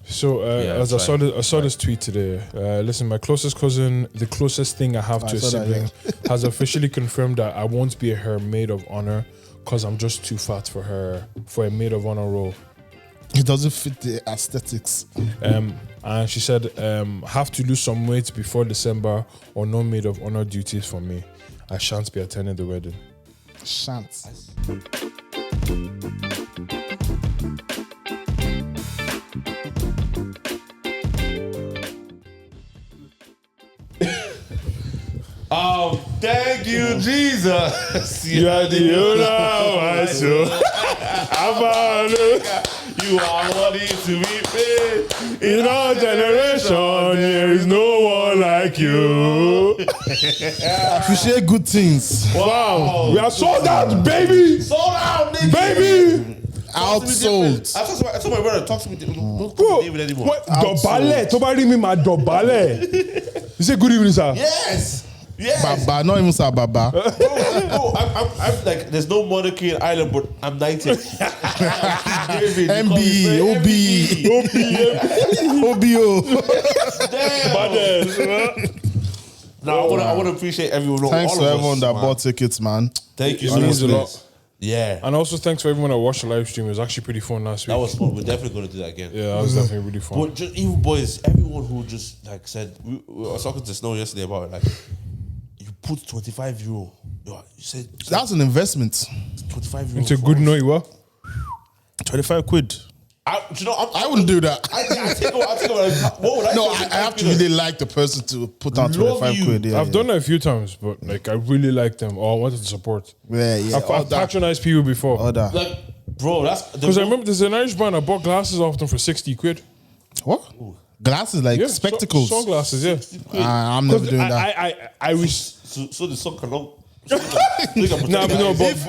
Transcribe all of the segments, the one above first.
So as I saw this tweet today. Listen, my closest cousin, the closest thing I have to a sibling, has officially confirmed that I won't be her maid of honor because I'm just too fat for a maid of honor role. It doesn't fit the aesthetics. And she said, have to lose some weight before December or no maid of honor duties for me. I shan't be attending the wedding. Shan'T. Oh, thank you, Jesus. You are the owner of my soul. You are worthy to be paid. In our generation, there is no one like you. Appreciate good things. Wow. We are sold out, baby. Sold out, nigga. Baby. Outsold. I told my brother, talk to me. Don't Bro, talk to David anymore. what? Dobale. Tobari me my dobale. You say good evening, sir. Yes. Yes. Baba, not even say Baba. Bro, I'm like, there's no monarchy in Ireland, but I'm 90. MB, OB, OBO. Damn. No, I want to appreciate everyone. Thanks all to of everyone us, that man. bought tickets, man. Thank you It so means a much. lot. Yeah. And also thanks for everyone that watched the live stream. It was actually pretty fun last week. That was fun. We're definitely going to do that again. Yeah, that was definitely really fun. But just, even boys, everyone who just like said, I was talking to Snow yesterday about it, like, you put €25. You said That's an investment. €25. It's a good night, what? 25 quid. I wouldn't do that. I think about what would I No, say? I have to really like the person to put down 25 you. quid. Yeah, I've done it a few times, but like I really like them. Or I wanted to support. Yeah. I've patronized people before. Other. Like, bro, that's Because I remember there's an Irish brand I bought glasses off them for 60 quid. What? Glasses, like Yeah, spectacles. Sunglasses, yeah. I'm never doing that. I wish. so the sun can look. But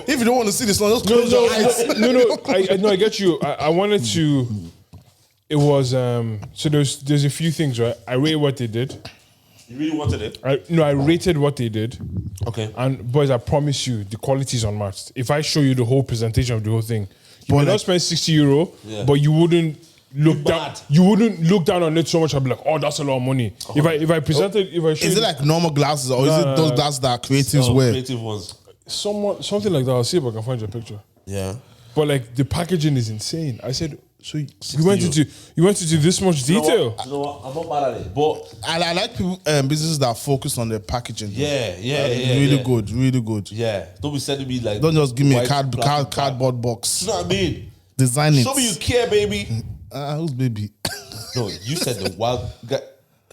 If you don't want to see this one, just close your eyes. I get you. I wanted to. It was so there's a few things, right? I rated what they did. You really wanted it? I rated what they did. Okay. And boys, I promise you, the quality is unmatched. If I show you the whole presentation of the whole thing, you would not spend €60, but you wouldn't look down. You wouldn't look down on it so much. I'd be like, oh, that's a lot of money. If I presented, Is it like normal glasses or is it those glasses that creatives wear? Creative ones. something like that? I'll see if I can find your picture. Yeah. But like the packaging is insane. I said, so you went into this much detail. You know what? I'm not mad at it, but I like people businesses that focus on their packaging. yeah. Really good. Yeah. Don't be sending me like. Don't just give me a white cardboard box. You know what I mean? Design it. Show me you care, baby. Who's baby? No, you said the wild guy.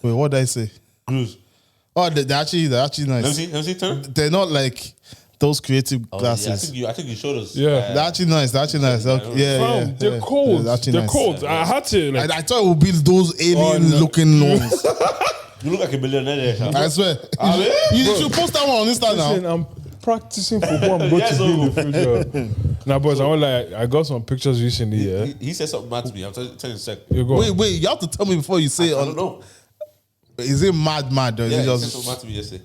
Wait, what did I say? Grooves. Oh, they're actually nice. Let me see, turn. They're not like those creative glasses. Yeah, I think you showed us. Yeah. They're actually nice. Okay, yeah. They're cold. They're nice. cold. I had to. Like, I thought it would be those alien-looking ones. You look like a millionaire there, Sha. I swear. You should post that one on Insta now. listen, I'm practicing for who I'm going to be in the future. Now, boys, I got some pictures recently. Yeah, He said something mad to me. I'm telling you in a sec. you go. Wait, you have to tell me before you say it. I don't know. Is it mad or is Yeah, it he said just... something mad to me yesterday.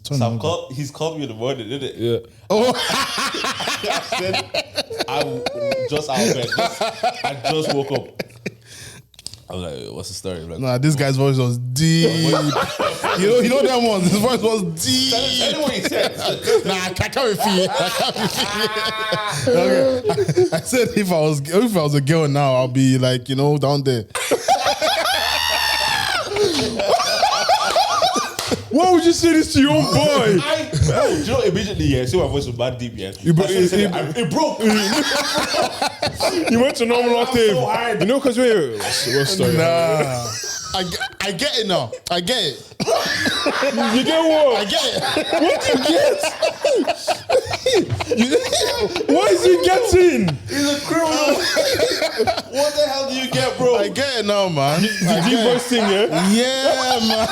Turn on. He's called me in the morning, didn't it? Yeah. Oh, I said, I'm just out of bed. I just woke up. I'm like, what's the story? Like, nah, this guy's voice was deep. you know that one. His voice was deep. tell me what he said. Nah, I can't repeat. Okay. I said if I was a girl now, I'll be like, down there. Why would you say this to your own boy? Do you know immediately? Yeah, see my voice was bad deep. Yeah, it broke. You went to normal octave. so hard. You know, because what's story? Nah. I get it now. I get it. You get what? I get it. What do you get? What is he getting? He's a criminal. What the hell do you get, bro? I get it now, man. The deep voice thing, yeah? Yeah, man.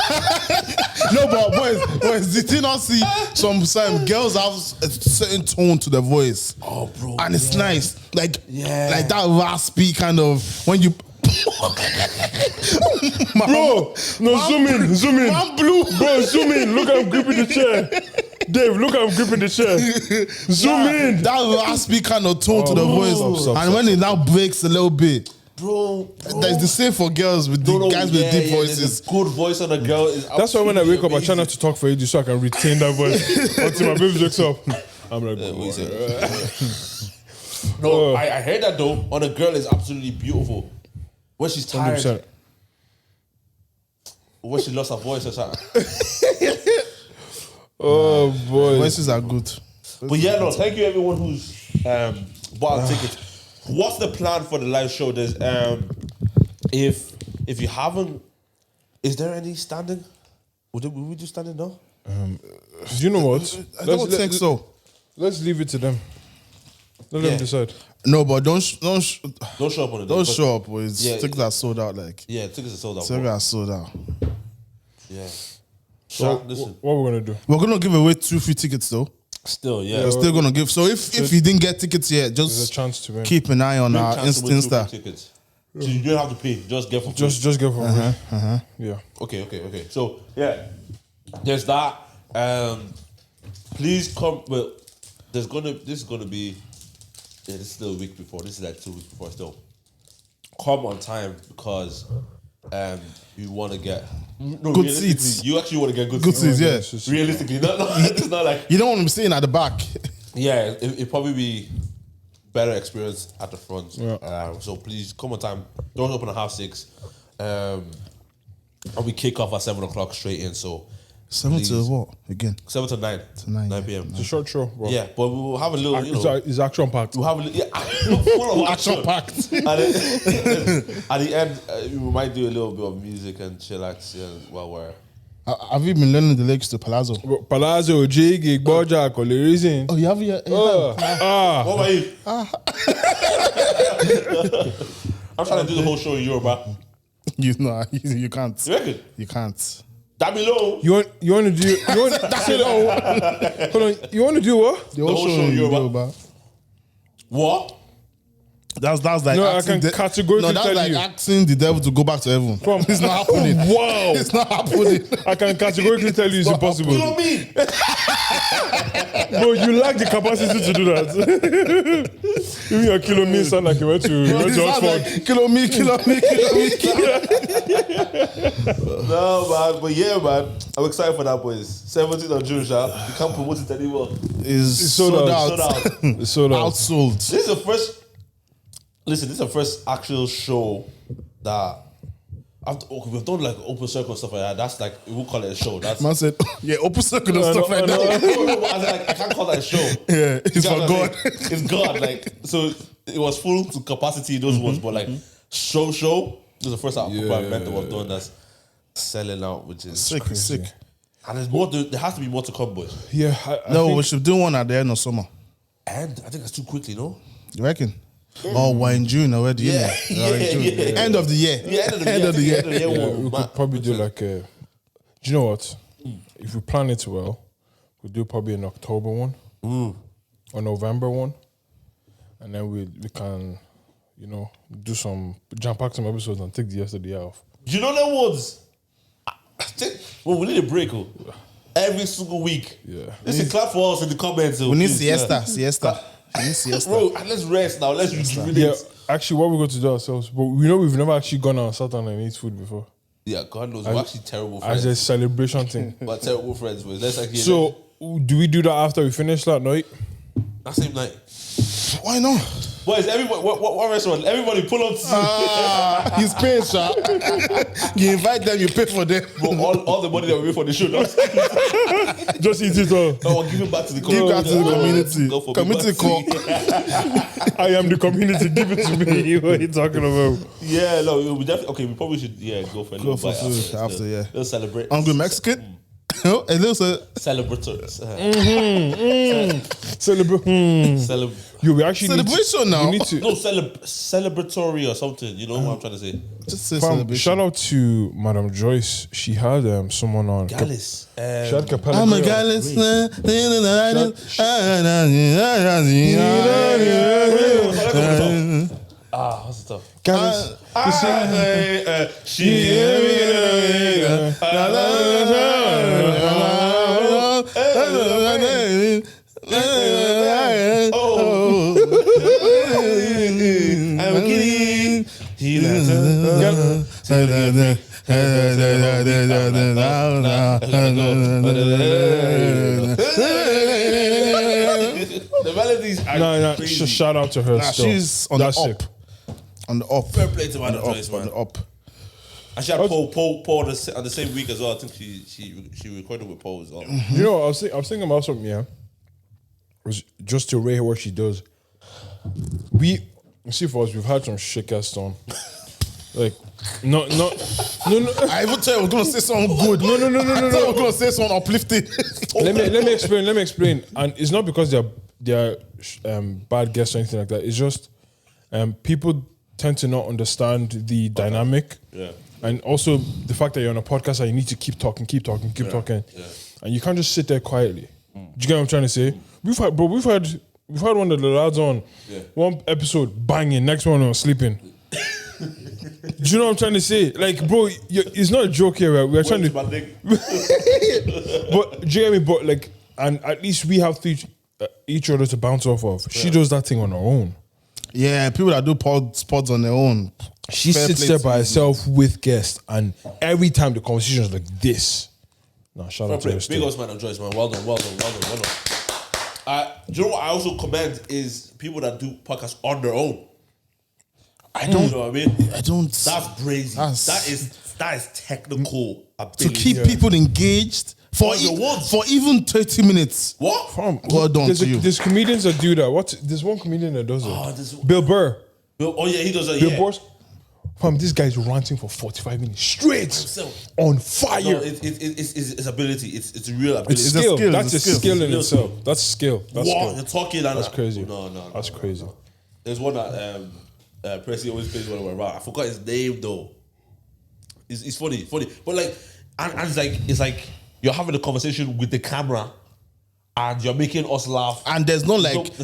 No, but boys, did you not see some girls have a certain tone to their voice? Oh, bro. And it's nice. Like that raspy kind of when you Bro, no, zoom in. Man blue. Bro, zoom in. Look, I'm gripping the chair. Dave, look, I'm gripping the chair. Zoom in. That raspy kind of tone to the voice. stop. And when it now breaks a little bit, Bro. There's the same for girls with the guys with deep voices. Good voice on a girl is That's why when I wake up, I try not to talk for ages so I can retain that voice until my baby wakes up. I'm like, no, I heard that though. On a girl is absolutely beautiful. When she's tired, 100%. when she lost her voice or something. Oh boy, Voices are good. But yeah, no, thank you everyone who's bought a ticket. What's the plan for the live show? There's if you haven't, is there any standing? Will we do standing now? you know what? I don't think so. Let's leave it to them. Let them decide. No, but don't show up on the day. don't show up. With tickets are sold out. Tickets are sold out. Tickets are sold out. Yeah. So listen. what we're gonna do? We're gonna give away 2 free tickets though. Still, yeah. We're still gonna give. So if you didn't get tickets yet, There's a just chance to win. keep an eye on our Insta. Tickets. So you don't have to pay. Just get for free. Just go for it. Yeah. Okay. So yeah, there's that. Please come. Well, this is gonna be. Yeah, this is still a week before. This is like 2 weeks before. Still, come on time because you want to get Good seats. You actually want to get good seats, yeah. Realistically, it's not like You don't want to be sitting at the back. yeah. It probably be better experience at the front. Yeah. So please come on time. Doors open at 6:30. And we kick off at 7:00 straight in. So 7 to what again? 7 to 9. To 9 p.m. It's a short show, bro. Yeah, but we will have a little, you know. It's action packed. We'll have a little, full of action packed. At the end, we might do a little bit of music and chillax while we're. Have you been learning the lyrics to Palazzo? Palazzo, Jiggy, Boja, Reason. Oh, you have yet? What about you? I'm trying to do the whole show in Yoruba. You can't. You reckon? You can't. That below. You want to do? Hold on. You want to do what? The whole show in Yoruba. What? That's like no, I can categorically that's tell like you. asking the devil to go back to heaven. It's not happening. Wow, It's not happening. I can categorically tell you it's impossible. You know what I mean? Bro, you lack the capacity to do that. Even your kilo me sound like you went to Oxford. Like, kilo me. No, man. But yeah, man. I'm excited for that, boys. 17th of June, Sha. You can't promote it anymore. It's sold out. It's sold out. Outsold. This is the first. Listen, this is the first actual show that we've done like open circle and stuff like that. That's like we'll call it a show. That's Man said, yeah, open circle and stuff like that. I can't call that a show. Yeah, it's for God. It's God. Like so, it was full to capacity those ones, but like show. This is the first event that we've done that's selling out, which is Sick. And there's more. There has to be more to come, boys. Yeah. I No, think we should do one at the end of summer. And I think that's too quickly, no? You reckon? Oh, we're in June already. Yeah. End of the year. Yeah, end of the year. we could probably do like a. Do you know what? If we plan it well, we'll do probably an October one or November one, and then we can, do some jump pack some episodes and take the rest of the year off. You know that ones? Well, we need a break, every single week. Yeah. Listen, clap for us in the comments. We need siesta. We need siesta. Bro, let's rest now. Let's rejuvenate. Yeah, actually, what we're going to do ourselves, but we know we've never actually gone on Saturday and eat food before. Yeah, God knows, we're actually terrible friends. As a celebration thing. We're terrible friends, but let's actually. So, do we do that after we finish that night? That same night. Why not? Boys, everybody, what restaurant? Everybody pull up to He's paying, sir. You invite them, you pay for them. Bro, all the money that we made for the show. Just eat it all. No, I'll give it back to the Give community. back to the community. Go for Community call. I am the community. Give it to me. What are you talking about? Yeah, no, we definitely. Okay, we probably should. Go for a little bite food after, yeah. Let's celebrate. Hungry Mexican? No, it looks like Celebrators. Yo, we actually celebration now. We need to. No, celebratory or something. You know what I'm trying to say? Just say Fam, celebration. shout out to Madam Joyce. She had someone on. Gallus. She had Capella. I'm a Grill. gallus. What's the stuff? Gallus. She See you later. The melodies are crazy. Shout out to her. Still. She's on the up. On the up. Fair play to Madam Joyce, man. On the up. And she had Paul on the same week as well. I think she recorded with Paul as well. You know, I was thinking about something, yeah. Was just to rate what she does. See for us, we've had some shit cast on. Like, no. I even thought I was gonna say something good. No. I thought I was gonna say something uplifting. Let me explain. And it's not because they're bad guests or anything like that. It's just people tend to not understand the dynamic. Yeah. And also the fact that you're on a podcast and you need to keep talking. Yeah. And you can't just sit there quietly. Do you get what I'm trying to say? We've had one of the lads on one episode banging, next one on sleeping. Do you know what I'm trying to say? Like, bro, it's not a joke here. Right? We're trying to. But do you get me? But like, and at least we have each other to bounce off of. She does that thing on her own. Yeah, people that do pods on their own. She sits there by herself with guests, and every time the conversation is like this. No, shout out to her. Big ups, Madam Joyce, man. Well done. Do you know what I also commend is people that do podcasts on their own. I don't. You know what I mean? I don't. That's brazy. That is technical ability. To keep people engaged for even 30 minutes. What? Well done to you. There's comedians that do that. There's one comedian that does it. Bill Burr. Oh yeah, he does that. Bill Burr. This guy's ranting for 45 minutes straight on fire. No, it's ability. It's a real ability. It's skill. That's a skill in itself. That's skill. You're talking like that's that. crazy. No. That's crazy. There's one that Pressy always plays when we're around. I forgot his name though. It's funny. But like, and it's like you're having a conversation with the camera. And you're making us laugh. And there's no skips,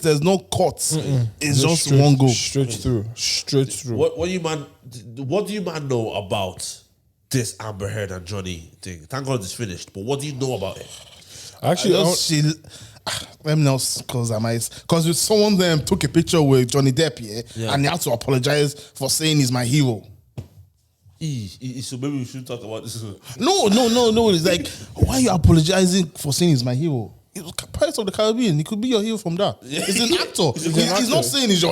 there's no cuts. It's just one go. Straight through. What do you man know about this Amber Heard and Johnny thing? Thank God it's finished. But what do you know about it? Actually, let me know because someone took a picture with Johnny Depp, and he had to apologize for saying he's my hero. So maybe we should talk about this. No. It's like, why are you apologizing for saying he's my hero? It was Pirates of the Caribbean. He could be your hero from that. He's an actor. He's not saying he's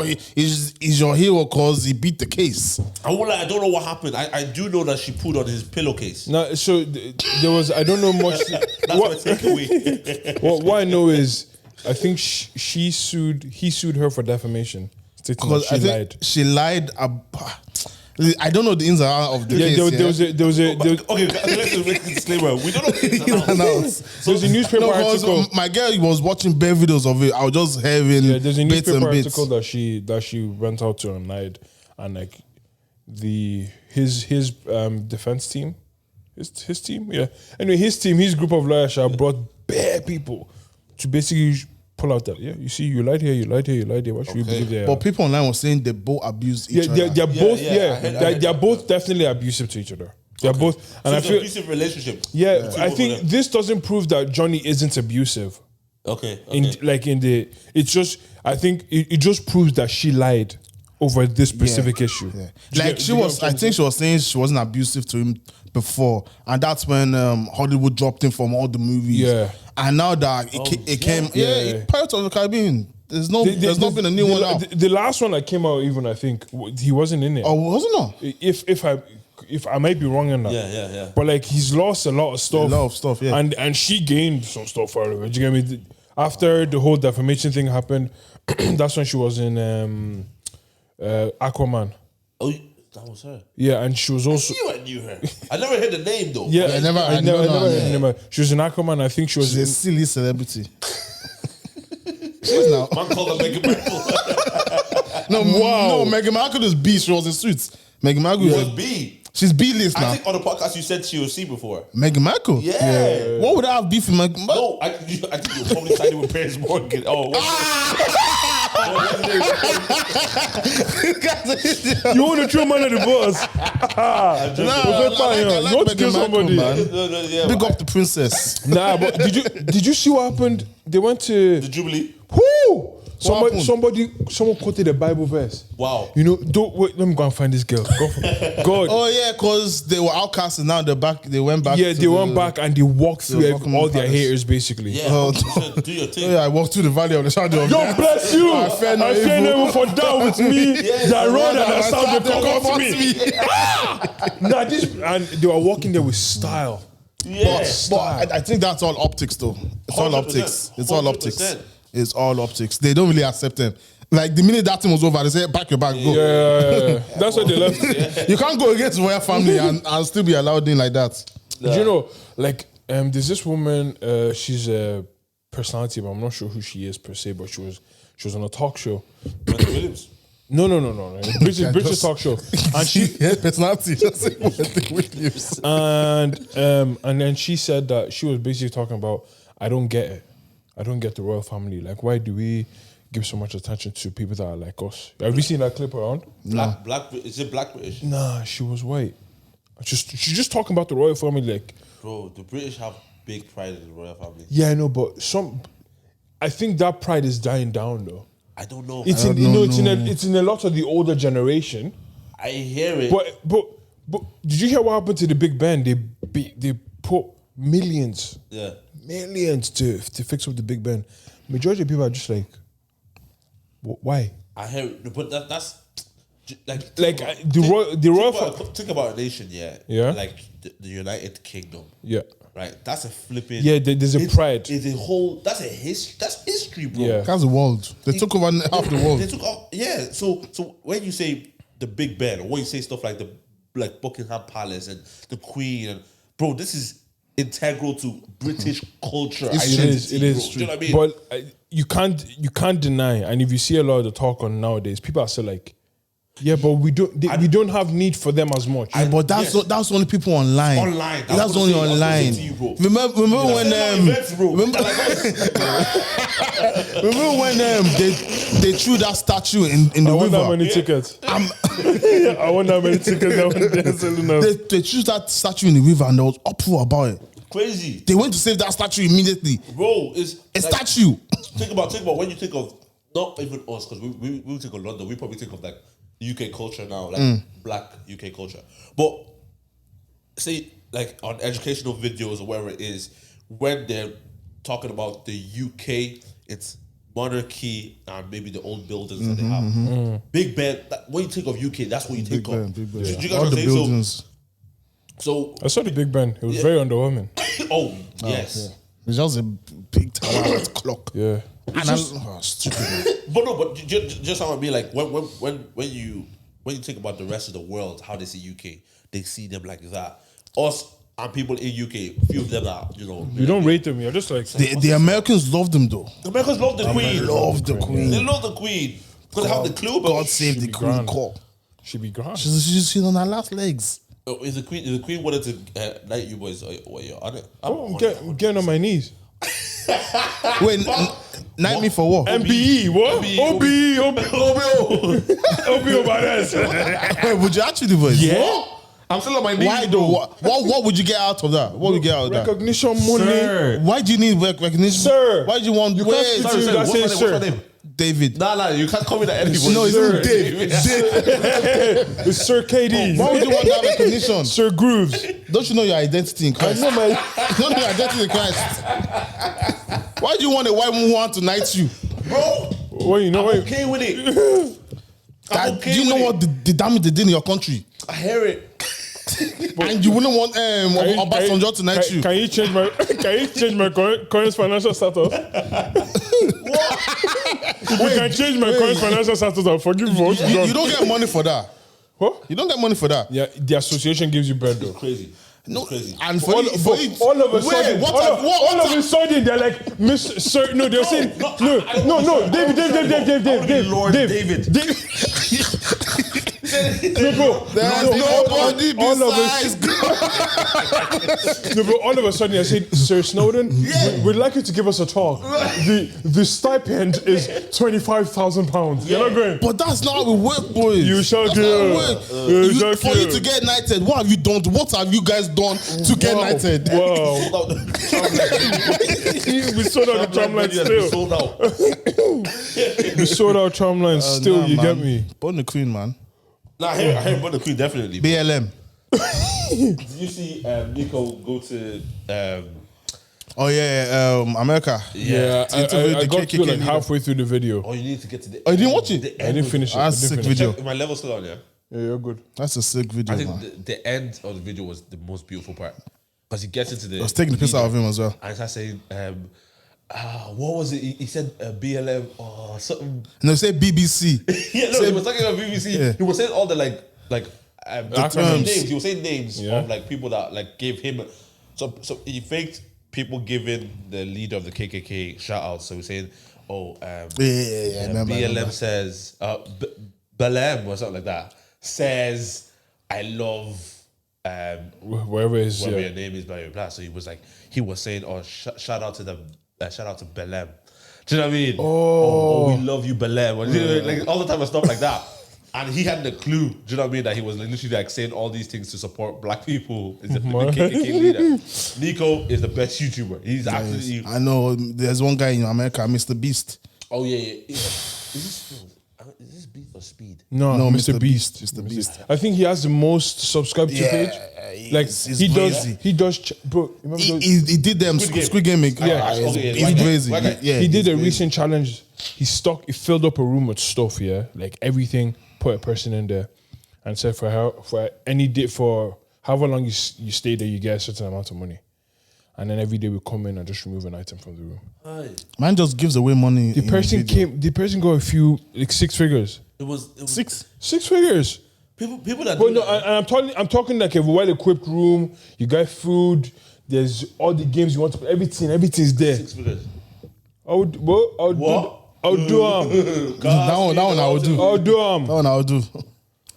your hero because he beat the case. I don't know what happened. I do know that she put on his pillowcase. No, so there was. I don't know much. That's my takeaway. What I know is, I think he sued her for defamation, stating that she lied. She lied. I don't know the ins and outs of the case. There was a. Okay, let's make a disclaimer. We don't know the ins and outs. There's a newspaper article. My girl was watching bare videos of it. I was just having there's a newspaper article that she went out to and lied, and like his defense team, his team, yeah. Anyway, his group of lawyers brought bare people to basically pull out that, you see, you lied here. Why should we believe that? But people online were saying they both abused each other. They're both definitely abusive to each other. They're both, and so I feel abusive relationship. Yeah, I think this doesn't prove that Johnny isn't abusive. Okay. I think it just proves that she lied over this specific issue. Yeah. Like I think she was saying she wasn't abusive to him before, and that's when Hollywood dropped him from all the movies. Yeah. And now that it came, Pirates of the Caribbean. There's not been a new one out. The last one that came out, even I think he wasn't in it. Oh, wasn't it? If I might be wrong on that. Yeah. But like he's lost a lot of stuff. Yeah. And she gained some stuff out of it. Do you get me? After the whole defamation thing happened, that's when she was in Aquaman. Oh, that was her. Yeah, and she was also. I knew her. I never heard the name though. Yeah, I never heard the name. She was in Aquaman. I think she's a silly celebrity. She's now. Man called her Meghan Markle. No, Meghan Markle is B. She was in Suits. Meghan Markle was B. She's B-list now. I think on the podcast you said she was C before. Meghan Markle? Yeah. What would I have beef with Meghan Markle? No, I think you're probably siding with Piers Morgan. Oh, you want to throw man at the boss? You want to kill somebody? Big up the princess. Nah, but did you see what happened? They went to the Jubilee. Whoo! Someone quoted a Bible verse. Wow. You know, don't wait. Let me go and find this girl. God. Oh yeah, because they were outcasts and now they're back. They went back. Yeah, they went back and they walked through all their haters basically. Yeah. So do your thing. Yeah, I walked through the valley of the shadow of death. God bless you. I fear no evil for thou with me. The road and the sound will comfort me. Nah, and they were walking there with style. Yeah. But I think that's all optics, though. It's all 100%. optics. It's all optics. 100%. It's all optics. They don't really accept them. Like the minute that thing was over, they say, "Back your back, go." Yeah, that's why they left. You can't go against royal family and still be allowed in like that. Do you know, like, there's this woman. She's a personality, but I'm not sure who she is per se. But she was on a talk show. Williams. No. British talk show, and she personality. Williams. and then she said that she was basically talking about, I don't get it. I don't get the royal family. Like, why do we give so much attention to people that are like us? Have you seen that clip around? Black. Is it black British? Nah, she was white. She's just talking about the royal family, like. Bro, the British have big pride in the royal family. Yeah, I know, but I think that pride is dying down though. I don't know. It's in a lot of the older generation. I hear it. But did you hear what happened to the Big Ben? They put millions to fix up the Big Ben. Majority of people are just like, why? I hear it, but that's like the royal. Think about a nation, Yeah. Like the United Kingdom. Yeah. Right, that's a flipping. Yeah, there's a pride. It's a whole. That's a history. That's history, bro. Yeah. That's the world. They took over half the world. They took off. Yeah. So when you say the Big Ben, or when you say stuff like Buckingham Palace and the Queen, and bro, this is integral to British culture. It is. Do you know what I mean? But you can't deny. And if you see a lot of the talk on nowadays, people are still like, yeah, but we don't have need for them as much. But that's only people online. Online. That's only online. Remember when remember when they threw that statue in the I river? want that many tickets. I want that many tickets. They threw that statue in the river and there was uproar about it. Crazy. They went to save that statue immediately. Bro, it's a statue. Think about when you think of, not even us, because we think of London, we probably think of like UK culture now, like black UK culture. But say like on educational videos or wherever it is, when they're talking about the UK, it's monarchy and maybe the old buildings that they have. Big Ben, when you think of UK, that's what you think of. Big Ben. Do you guys All the say buildings. So I saw the Big Ben. It was very underwhelming. Oh, yes. Yeah. It's just a big tower clock. Yeah. And stupid. But just how I mean, like when you think about the rest of the world, how they see UK, they see them like that. Us and people in UK, few of them are, You don't rate them. You're just like the Americans love them though. The Americans love the Queen. Love the Queen. They love the Queen because they have the clue. God save the Queen. grand. Call. She'd be gone. She's on her last legs. If the Queen wanted to knight you boys, you're on it. I'm getting on my knees. Wait, knight me for what? MBE, what? OBE, OBO badass. Wait, would you actually do it? Yeah. I'm still on my knees. Why though? What would you get out of that? What would you get out of that? Recognition, money. Sir. Why do you need recognition? Sir. Why do you want? What's her name? David. Nah, you can't call me that anymore. No, it's not Dave. It's Sir KD. Why would you want that recognition? Sir Grooves. Don't you know your identity in Christ? I know my. Don't know your identity in Christ. Why do you want a white woman who want to knight you? Bro, Well, you know I'm what? okay with it. Do you know what the damage they did in your country? I hear it. And you wouldn't want Obasanjo to knight you. Can you change my current financial status? We can change my current financial status and forgive what You don't get money for that. What? You don't get money for that. Yeah, the association gives you bread though. Crazy. No, Crazy. and for All of a sudden, all of a sudden, they're like, Miss Sir. No, they're saying, no, David. There's nobody besides God. No, but all of a sudden I said, Sir Snowden, we'd like you to give us a talk. The stipend is £25,000. You're not going. But that's not how we work, boys. You shall That's not how we work. For you to get knighted, what have you done? What have you guys done to get knighted? Wow. We sold out the tramline still. We sold out tramline still, Nah, you man. get me? Born the Queen, man. Nah, I hear Born the Queen, definitely. BLM. Did you see Nico go to... Oh, yeah, America. Yeah, I got to like halfway through the video. Oh, you need to get to the... Oh, you didn't watch it? The I end didn't of finish it. That's a sick video. My level's still on, yeah? Yeah, you're good. That's a sick video, I think man. the end of the video was the most beautiful part. Because he gets into the... I was taking the piss out of him as well. And he starts saying... what was it? He said BLM or something. No, say BBC. Yeah, no, he was talking about BBC. Yeah. He was saying all the terms. names. He was saying names Yeah. of like people that like gave him. So he faked people giving the leader of the KKK shout outs. So he's saying, Yeah. Remember, BLM says BLM or something like that says I love Wherever his whatever your name is, blah blah blah. So he was saying, shout out to Belem. Do you know what I mean? Oh, we love you, Belem. Like all the time and stuff like that. And he hadn't a clue. Do you know what I mean? That he was like, literally like saying all these things to support black people. Is the KKK leader. Nico is the best YouTuber. He's absolutely. I know. There's one guy in America, Mr. Beast. Oh yeah. Is this Beat or Speed? No, Mr. Beast. Mr. Beast. I think he has the most subscribed to page. Like he's he crazy. does, bro. Remember those? He did them Squid Game. Yeah. He's crazy. Yeah, He did he's a crazy. recent challenge. He filled up a room with stuff, yeah, like everything. Put a person in there, and said for however long you stay there, you get a certain amount of money, and then every day we come in and just remove an item from the room. Man just gives away money. The person got a few like 6 figures. It was 6 figures. people that. But do no, that. and I'm talking like a well-equipped room. You got food. There's all the games you want to play. Everything's there. 6 figures. I'll do them. That one I will do. I'll do them. That one I will do.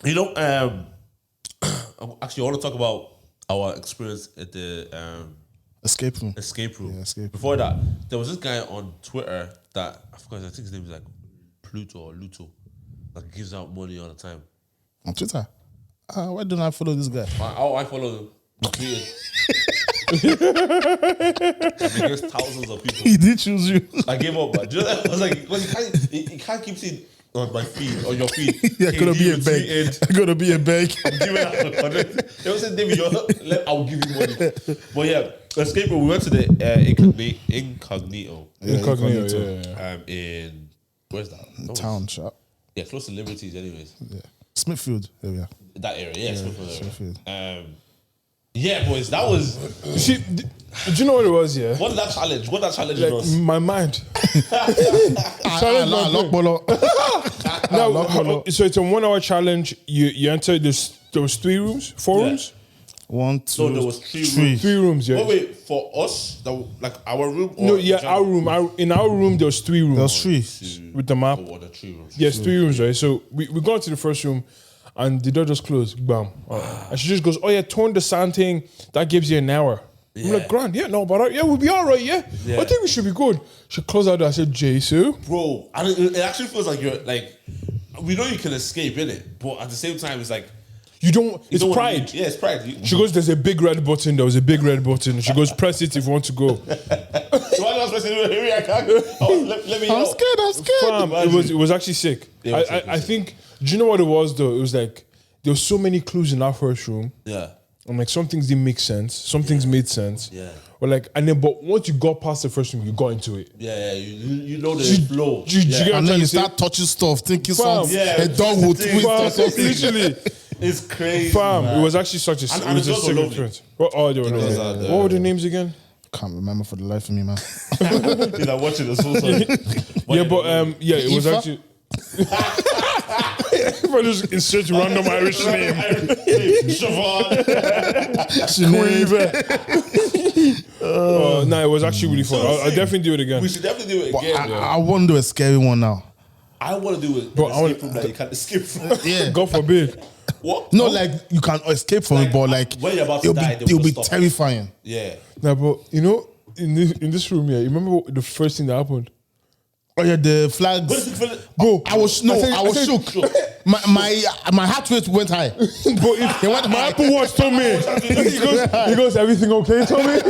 You know, actually, I want to talk about our experience at the Escape room. escape room. Yeah, escape room. Before that, there was this guy on Twitter that I think his name is like Pluto or Luto, that gives out money all the time. On Twitter. Why don't I follow this guy? I follow him. Against thousands of people. He did choose you. I gave up, but I was like, well, you can't keep seeing on my feed, on your feed. Yeah, gonna be a beg. Gonna be a beg. I'm giving out. They was saying, David, I'll give you money. But yeah, escape room. We went to the Incognito. Incognito. In where's that? Town shop. Yeah, close to Liberties, anyways. Yeah. Smithfield area. That area, yeah, Smithfield. Yeah, boys, that was. See, do you know what it was? Yeah, What that challenge like, was. my mind. So it's a 1 hour challenge. You enter this. There was 3 rooms, 4 rooms. 1, 2, No, there was 3 rooms. 3 rooms. Yeah. Wait, for us, like our room? Or No, yeah, our room. In our room, there was 3 rooms. There was 3. With the map. Or the 3 rooms. Yes, 3 rooms, right? So we got into the first room, and the door just closed. Bam. And she just goes, "Oh yeah, turn the sound thing. That gives you an hour." I'm like, "Grand, yeah, no, but yeah, we'll be all right, yeah. I think we should be good." She closed out. I said, "Jesu, Bro, and it actually feels like you're like, we know you can escape, innit? But at the same time, it's like, you don't. you It's don't wanna pride." be- yeah, it's pride. She goes, "There's a big red button. There was a big red button." She goes, "Press it if you want to go." So why not supposed to do it? Here I can't. Let me. I'm scared. Fam, it was actually sick. I think. Do you know what it was though? It was like there were so many clues in that first room. Yeah. And like some things didn't make sense, some things made sense. Yeah. Or like, and then but once you got past the first room, you got into it. Yeah, you know the flow. Do you get what I'm And then trying you to say? start touching stuff, thinking Fam, a dog will twist or something. Literally, It's crazy. fam, man. it was actually such a And it was the a girls were sick lovely. experience. What they were lovely. What were the names again? Can't remember for the life of me, man. He's like watching the so sorry. It was Ifa? actually. If I just insert random Irish name, no, it was actually really fun. I'll definitely do it again. We should definitely do it But again. I want to do a scary one now. I I want to do it. Bro, Escape room that you can't escape from. Yeah. God forbid. What? No, like you can escape from it, but like when you're about to die, it'll be stop. terrifying. Yeah. Nah, but you know, in this room here, you remember the first thing that happened? Oh yeah, the flags. Bro, I was shook. My heart rate went high. But my Apple Watch told me. he goes, everything okay, Tommy?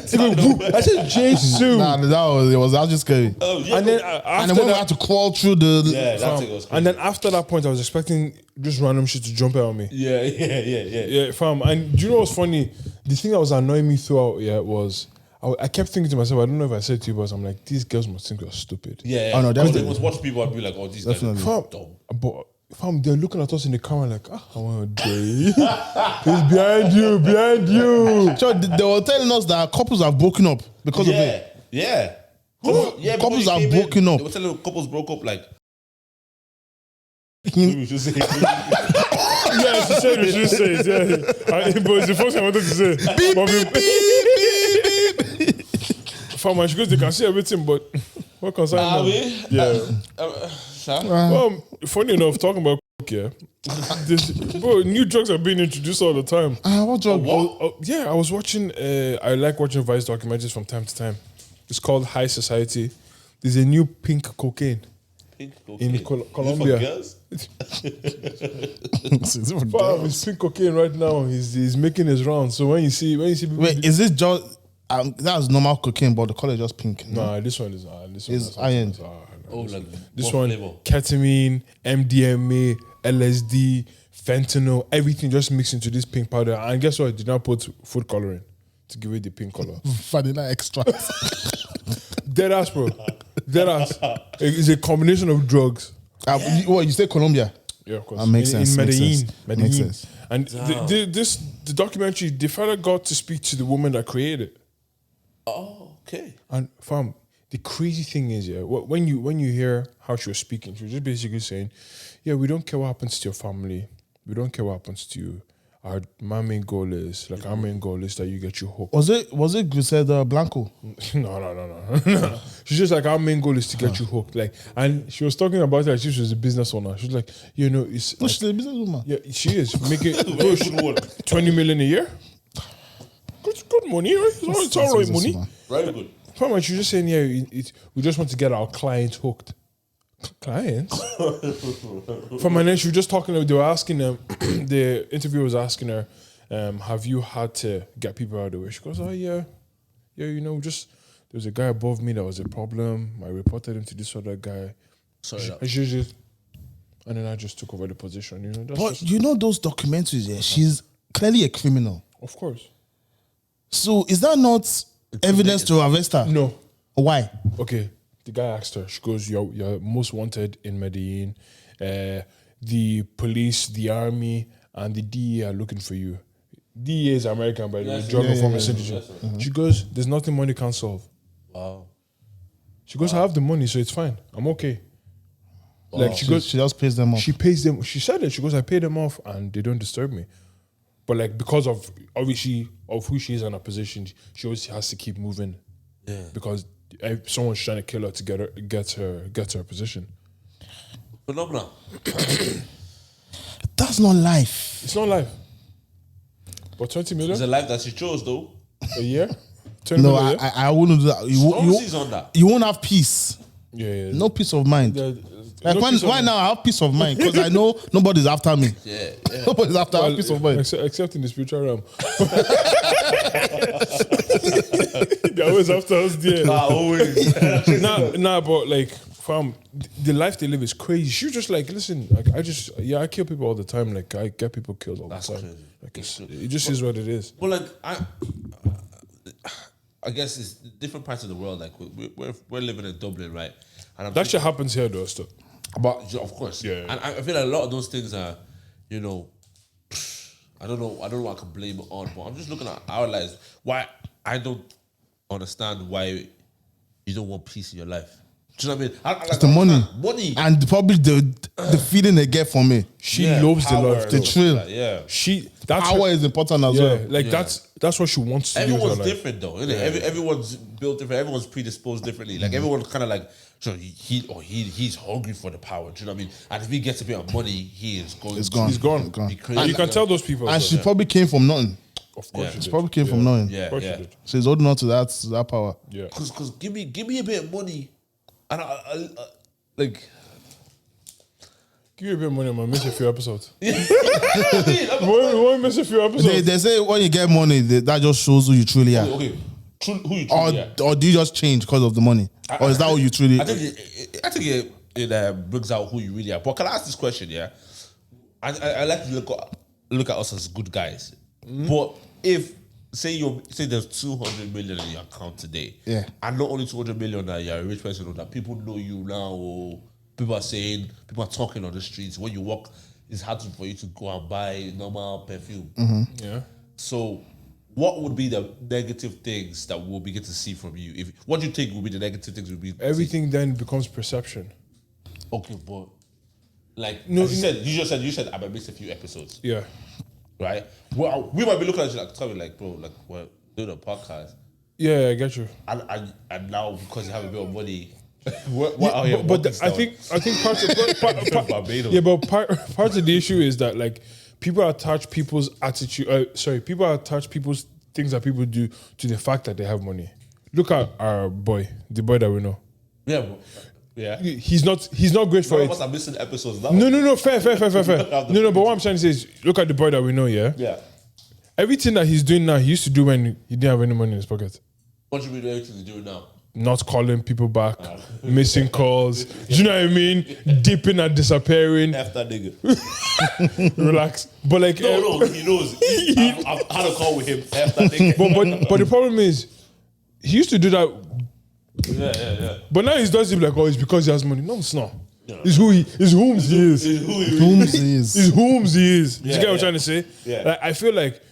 He goes, boo. I said, Jesus. Nah, that was just scary. Oh, yeah. And then And then when we had to crawl through the Yeah, that thing was crazy. and then after that point, I was expecting just random shit to jump out on me. Yeah. Yeah, fam. And do you know what's funny? The thing that was annoying me throughout, was I kept thinking to myself, I don't know if I said it to you, but I'm like, these girls must think we're stupid. Yeah. Oh, no, Because they definitely. must watch people and be like, oh, these Definitely. guys are Fam, dumb. but fam, they're looking at us in the camera like, I want to die. He's behind you. So they were telling us that couples have broken up because of it. Yeah. Couples before are you came broken up. They were telling couples broke up like. Hmm. We should say. Yeah, she said it, she said it, yeah. But it's the first thing I wanted to say. Fam, and she goes, they can see everything, but what concerns them? Yeah. Well, funny enough, talking about bro, new drugs are being introduced all the time. What drug? Yeah, I was watching. I like watching Vice documentaries from time to time. It's called High Society. There's a new pink cocaine in Colombia. Fam, it's pink cocaine right now. He's making his rounds. So when you see people, Wait, is this just that's normal cocaine, but the color is just pink? nah, this one is It's iron. This what one, flavor? ketamine, MDMA, LSD, fentanyl, everything just mixed into this pink powder. And guess what? Did not put food coloring to give it the pink color. Vanilla extract. Dead ass, bro. Dead ass. It's a combination of drugs. What you say, Colombia? Yeah, of course. That makes sense. In Makes Medellin. sense. Medellin. Makes sense. And the documentary, the fella got to speak to the woman that created it. Oh, okay. And fam, the crazy thing is, when you hear how she was speaking, she was just basically saying, yeah, we don't care what happens to your family. We don't care what happens to you. My main goal is, our main goal is that you get your hook. Was it Griselda Blanco? No. She's just like, our main goal is to get you hooked. And she was talking about it like she was a business owner. She was like, it's... No, she's a businesswoman. Yeah, she is. Making 20 million a year. Good money, right? It's all right money. Very good. Pretty much, you're just saying, we just want to get our clients hooked. Clients? From my name, she was just talking, they were asking them, the interviewer was asking her, have you had to get people out of the way? She goes, oh, yeah, just, there was a guy above me that was a problem. I reported him to this other guy. And then I just took over the position, But those documentaries, she's clearly a criminal. Of course. So is that not evidence to arrest her? No. Why? Okay. The guy asked her, she goes, you're most wanted in Medellin. The police, the army, and the DEA are looking for you. DEA is American, by the way, drug enforcement syndicate. She goes, there's nothing money can't solve. Wow. She goes, I have the money, so it's fine. I'm okay. Like she just pays them off. She pays them. She said it. She goes, I pay them off, and they don't disturb me. But because of obviously of who she is in her position, she always has to keep moving. Yeah. Because someone's trying to kill her to get her position. Phenomenal. That's not life. It's not life. But 20 million? It's a life that she chose, though. A year? 20 No, million? I wouldn't do that. Stormzy's on that. You won't have peace. Yeah. No peace of mind. Like why now I have peace of mind? Because I know nobody's after me. Yeah. Nobody's after I have peace of mind. Except in the spiritual realm. They're always after us there. Always. But fam, the life they live is crazy. She was just like, listen, I kill people all the time. Like, I get people killed all the time. Crazy. It just is what it is. But I guess it's different parts of the world. Like we're living in Dublin, right? And that shit happens here, though. Still. But of course, yeah. And I feel like a lot of those things are, I don't know what I can blame it on. But I'm just looking at our lives. Why I don't understand why you don't want peace in your life. Do you know what I mean? It's the money. Money. And probably the feeling they get from it. She loves the life. The thrill. Power is important as well. That's what she wants to do with her life. Everyone's different though, isn't it? Everyone's built different. Everyone's predisposed differently. Like everyone's kind of like So he's hungry for the power. Do you know what I mean? And if he gets a bit of money, he is going. It's gone. He's gone. It's gone. Be crazy. And you can tell those people. And as she well. probably came from nothing. Of course, Yeah. she She did. probably came from nothing. Yeah, Of course yeah. she did. So he's holding on to that power. Yeah. Because give me a bit of money, and I like. Give you a bit of money, man. Miss a few episodes. I mean, Won't miss a few episodes. They say when you get money, that just shows who you truly are. okay, who you truly are. Or do you just change because of the money? Or is that what you truly? I think it brings out who you really are. But can I ask this question? Yeah, I like to look at us as good guys. But if say there's 200 million in your account today, Yeah. and not only 200 million that you're a rich person, or that people know you now, or people are talking on the streets. When you walk, it's hard for you to go and buy normal perfume. Yeah. So, what would be the negative things that we'll begin to see from you? What do you think will be the negative things we'll be Everything then becomes perception. Okay, but like No, as you said I might miss a few episodes, Yeah. right? Well, we might be looking at you like telling like, bro, like we're doing a podcast, Yeah, I get you. and now because you have a bit of money, we're out here. But walking I down. think part Barbados. yeah, but part of the issue is that like people attach people's attitude. People attach people's things that people do to the fact that they have money. Look at our boy, the boy that we know. Yeah, bro. Yeah. He's not great for Some it. of us are missing episodes. That No, fair. No, but what I'm trying to say is, look at the boy that we know, yeah? Yeah. Everything that he's doing now, he used to do when he didn't have any money in his pocket. What should we do to do now? Not calling people back, missing calls. Do you know what I mean? Dipping and disappearing. F that nigga. Relax. But like, No, he knows. I've had a call with him. F that nigga. but the problem is, he used to do that. Yeah. But now he does it like, oh, it's because he has money. No, it's not. It's whom he is. Whom's he is. It's whom he is. Do you get what I'm Yeah. trying to say? Yeah. Like, I feel like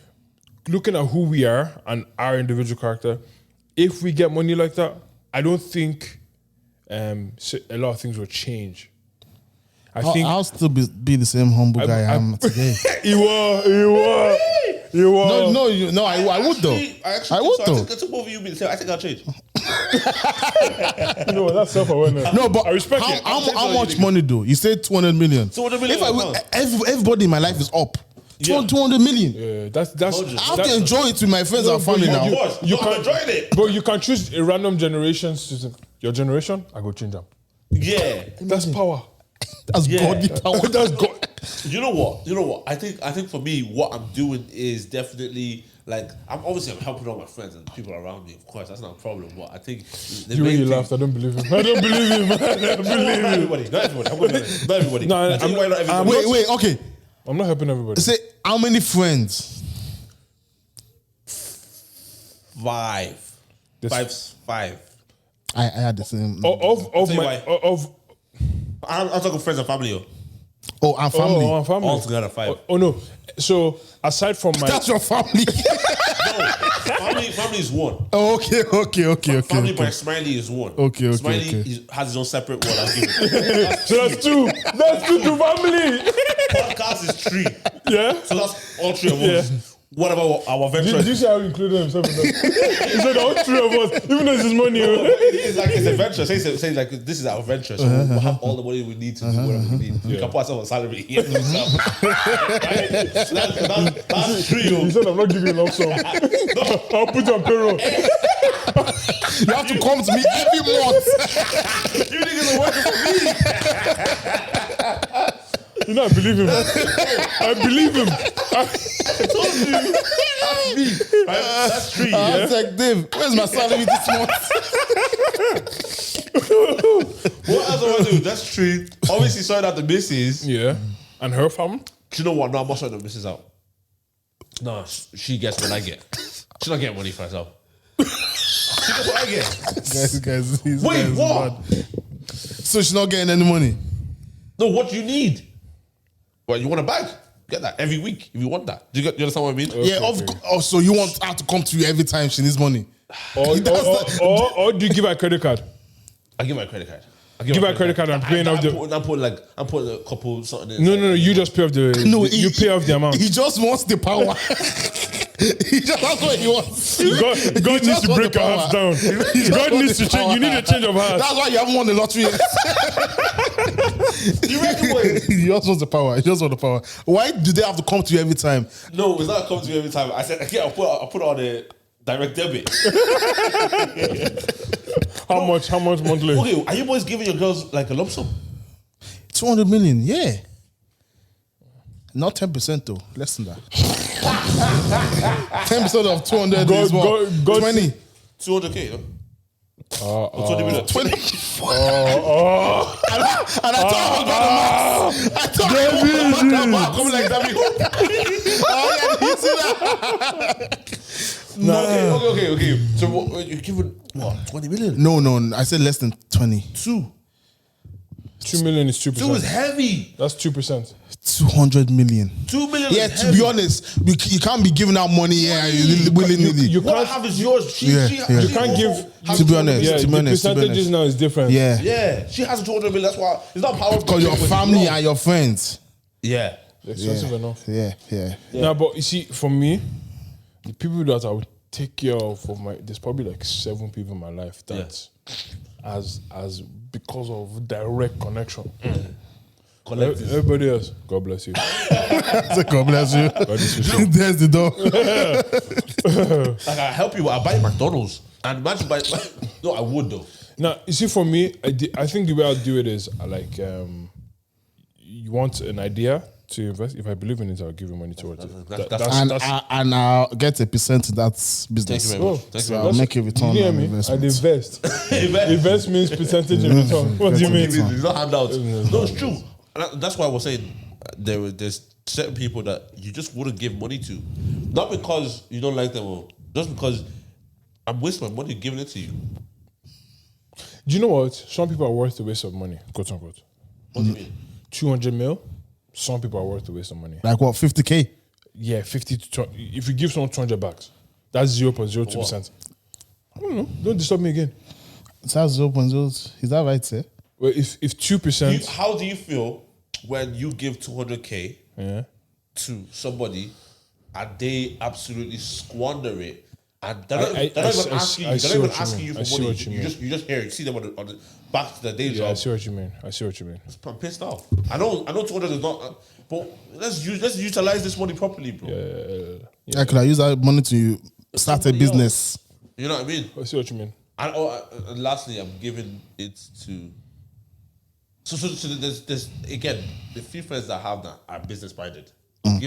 looking at who we are and our individual character, if we get money like that, I don't think a lot of things will change. I think I'll still be the same humble guy I am today. he was. No, I would though. I would though. I took both of you being the same. I think I'll change. You know what, that's self-awareness. No, but I respect it. how much money though? You said 200 million. 200 million. If everybody in my life is up. 200 million. Yeah, that's I have to enjoy it with my friends and family now. You I'm enjoying it. But you can choose a random generations to say, your generation, I go change them. Yeah. That's power. That's godly power. That's God. You know what? I think for me, what I'm doing is definitely like I'm helping all my friends and people around me. Of course, that's not a problem. But I think the You main really thing- laughed. I don't believe him. I don't believe him. I don't believe Not him. everybody. Not everybody. No, I tell you why not I'm everybody. Wait, okay. I'm not helping everybody. Say how many friends? Five. This- Five. I had the same. Of tell you my why. of I'm talking friends and family. Yo. And family. Oh, family. All together, five. Oh no. So aside from my That's your family. Family is one. Oh, okay. Family by Smiley is one. Okay. Smiley has his own separate one. I'll give it. so that's two. That's two to family. Podcast is three. Yeah. So that's all three of us. What about our Did ventures? you see how he included himself in that? He said all three of us, even though it's his money. It's like it's a venture. Say like this is our venture, so we'll have all the money we need to do whatever we need. We can put ourselves on salary. Right? That's three. He said, I'm not giving you a lump sum. I'll put you on payroll. You have to come to me every month. You niggas are working for me. You know, I believe him. I believe him. I told you. That's me. Right? That's three. I was like, Dave, where's my salary this month? What else do I do? That's three. Obviously, sorting out the missus. Yeah. And her fam? Do you know what? No, I'm not sorting the missus out. No, she gets what I get. She's not getting money for herself. She gets what I get. guys. Wait, what? So she's not getting any money. No, what do you need? What, you want a bag? Get that every week if you want that. Do you understand what I mean? Yeah, so you want her to come to you every time she needs money. Or do you give her a credit card? I give her a credit card. Give her a credit card and paying off the... I'm putting a couple something in. No, you just pay off the... No, you pay off the amount. He just wants the power. That's what he wants. God needs to break your heart down. God needs to change. You need a change of heart. That's why you haven't won the lottery yet. You reckon what? He just wants the power. He just wants the power. Why do they have to come to you every time? No, it's not coming to me every time. I said, okay, I'll put on the direct debit. How much monthly? Okay, are you boys giving your girls like a lump sum? 200 million, yeah. Not 10% though, less than that. 10% of 200 is what? 20. 200K, no? Or 20 million. 20. Oh. And I thought I was about the max. I thought I was about the max. I'm like, that. Oh yeah, you see that? No. Okay. So what, you're giving what? 20 million? No, I said less than 20. 2 million is 2%. 2 is heavy. That's 2%. 200 million. 2 million. Yeah, is to heavy. be honest, you can't be giving out money willy-nilly. You What I can't. have is yours. She Yeah. You can't give. To be honest, Yeah, to be the honest, percentages now is different. Yeah. Yeah, she has 200 million. That's why it's not power. Because your family and your friends. Yeah. Expensive enough. Yeah. Now, but you see, for me, the people that I would take care of there's probably like 7 people in my life that as because of direct connection. Everybody else, God bless you. God bless you. God bless you. There's the door. Like I help you. I buy McDonald's and imagine buy. No, I would though. Now, you see, for me, I think the way I'll do it is like, you want an idea to invest. If I believe in it, I'll give you money towards it. And I'll get a percent of that business. Thank you very much. Thank you So very I'll much. make a return You hear on me? investment. I'd invest. Invest means percentage in return. What do you mean? It's not handouts. No, it's true. And that's why I was saying there's certain people that you just wouldn't give money to, not because you don't like them, or just because I'm wasting my money giving it to you. Do you know what? Some people are worth the waste of money, quote unquote. What do you mean? 200 mil. Some people are worth the waste of money. Like what, 50K? Yeah, 50 to 20. If you give someone 200 bucks, that's 0.02%. I don't know. Don't disturb me again. It has 0.0. Is that right, sir? Well, if 2%, How do you feel when you give 200K yeah, to somebody and they absolutely squander it? And they're not I even asking you. see They're not even what you asking mean. you I for see money. what you mean. You just hear it. You see them on the back to the day yeah, job. I see what you mean. I see what you mean. I'm pissed off. I know 200 is not, but let's utilize this money properly, bro. Yeah, could I use that money to start a Somebody business? You know what I mean? I see what you mean. And lastly, I'm giving it to. So there's again the few friends that I have that are business minded. I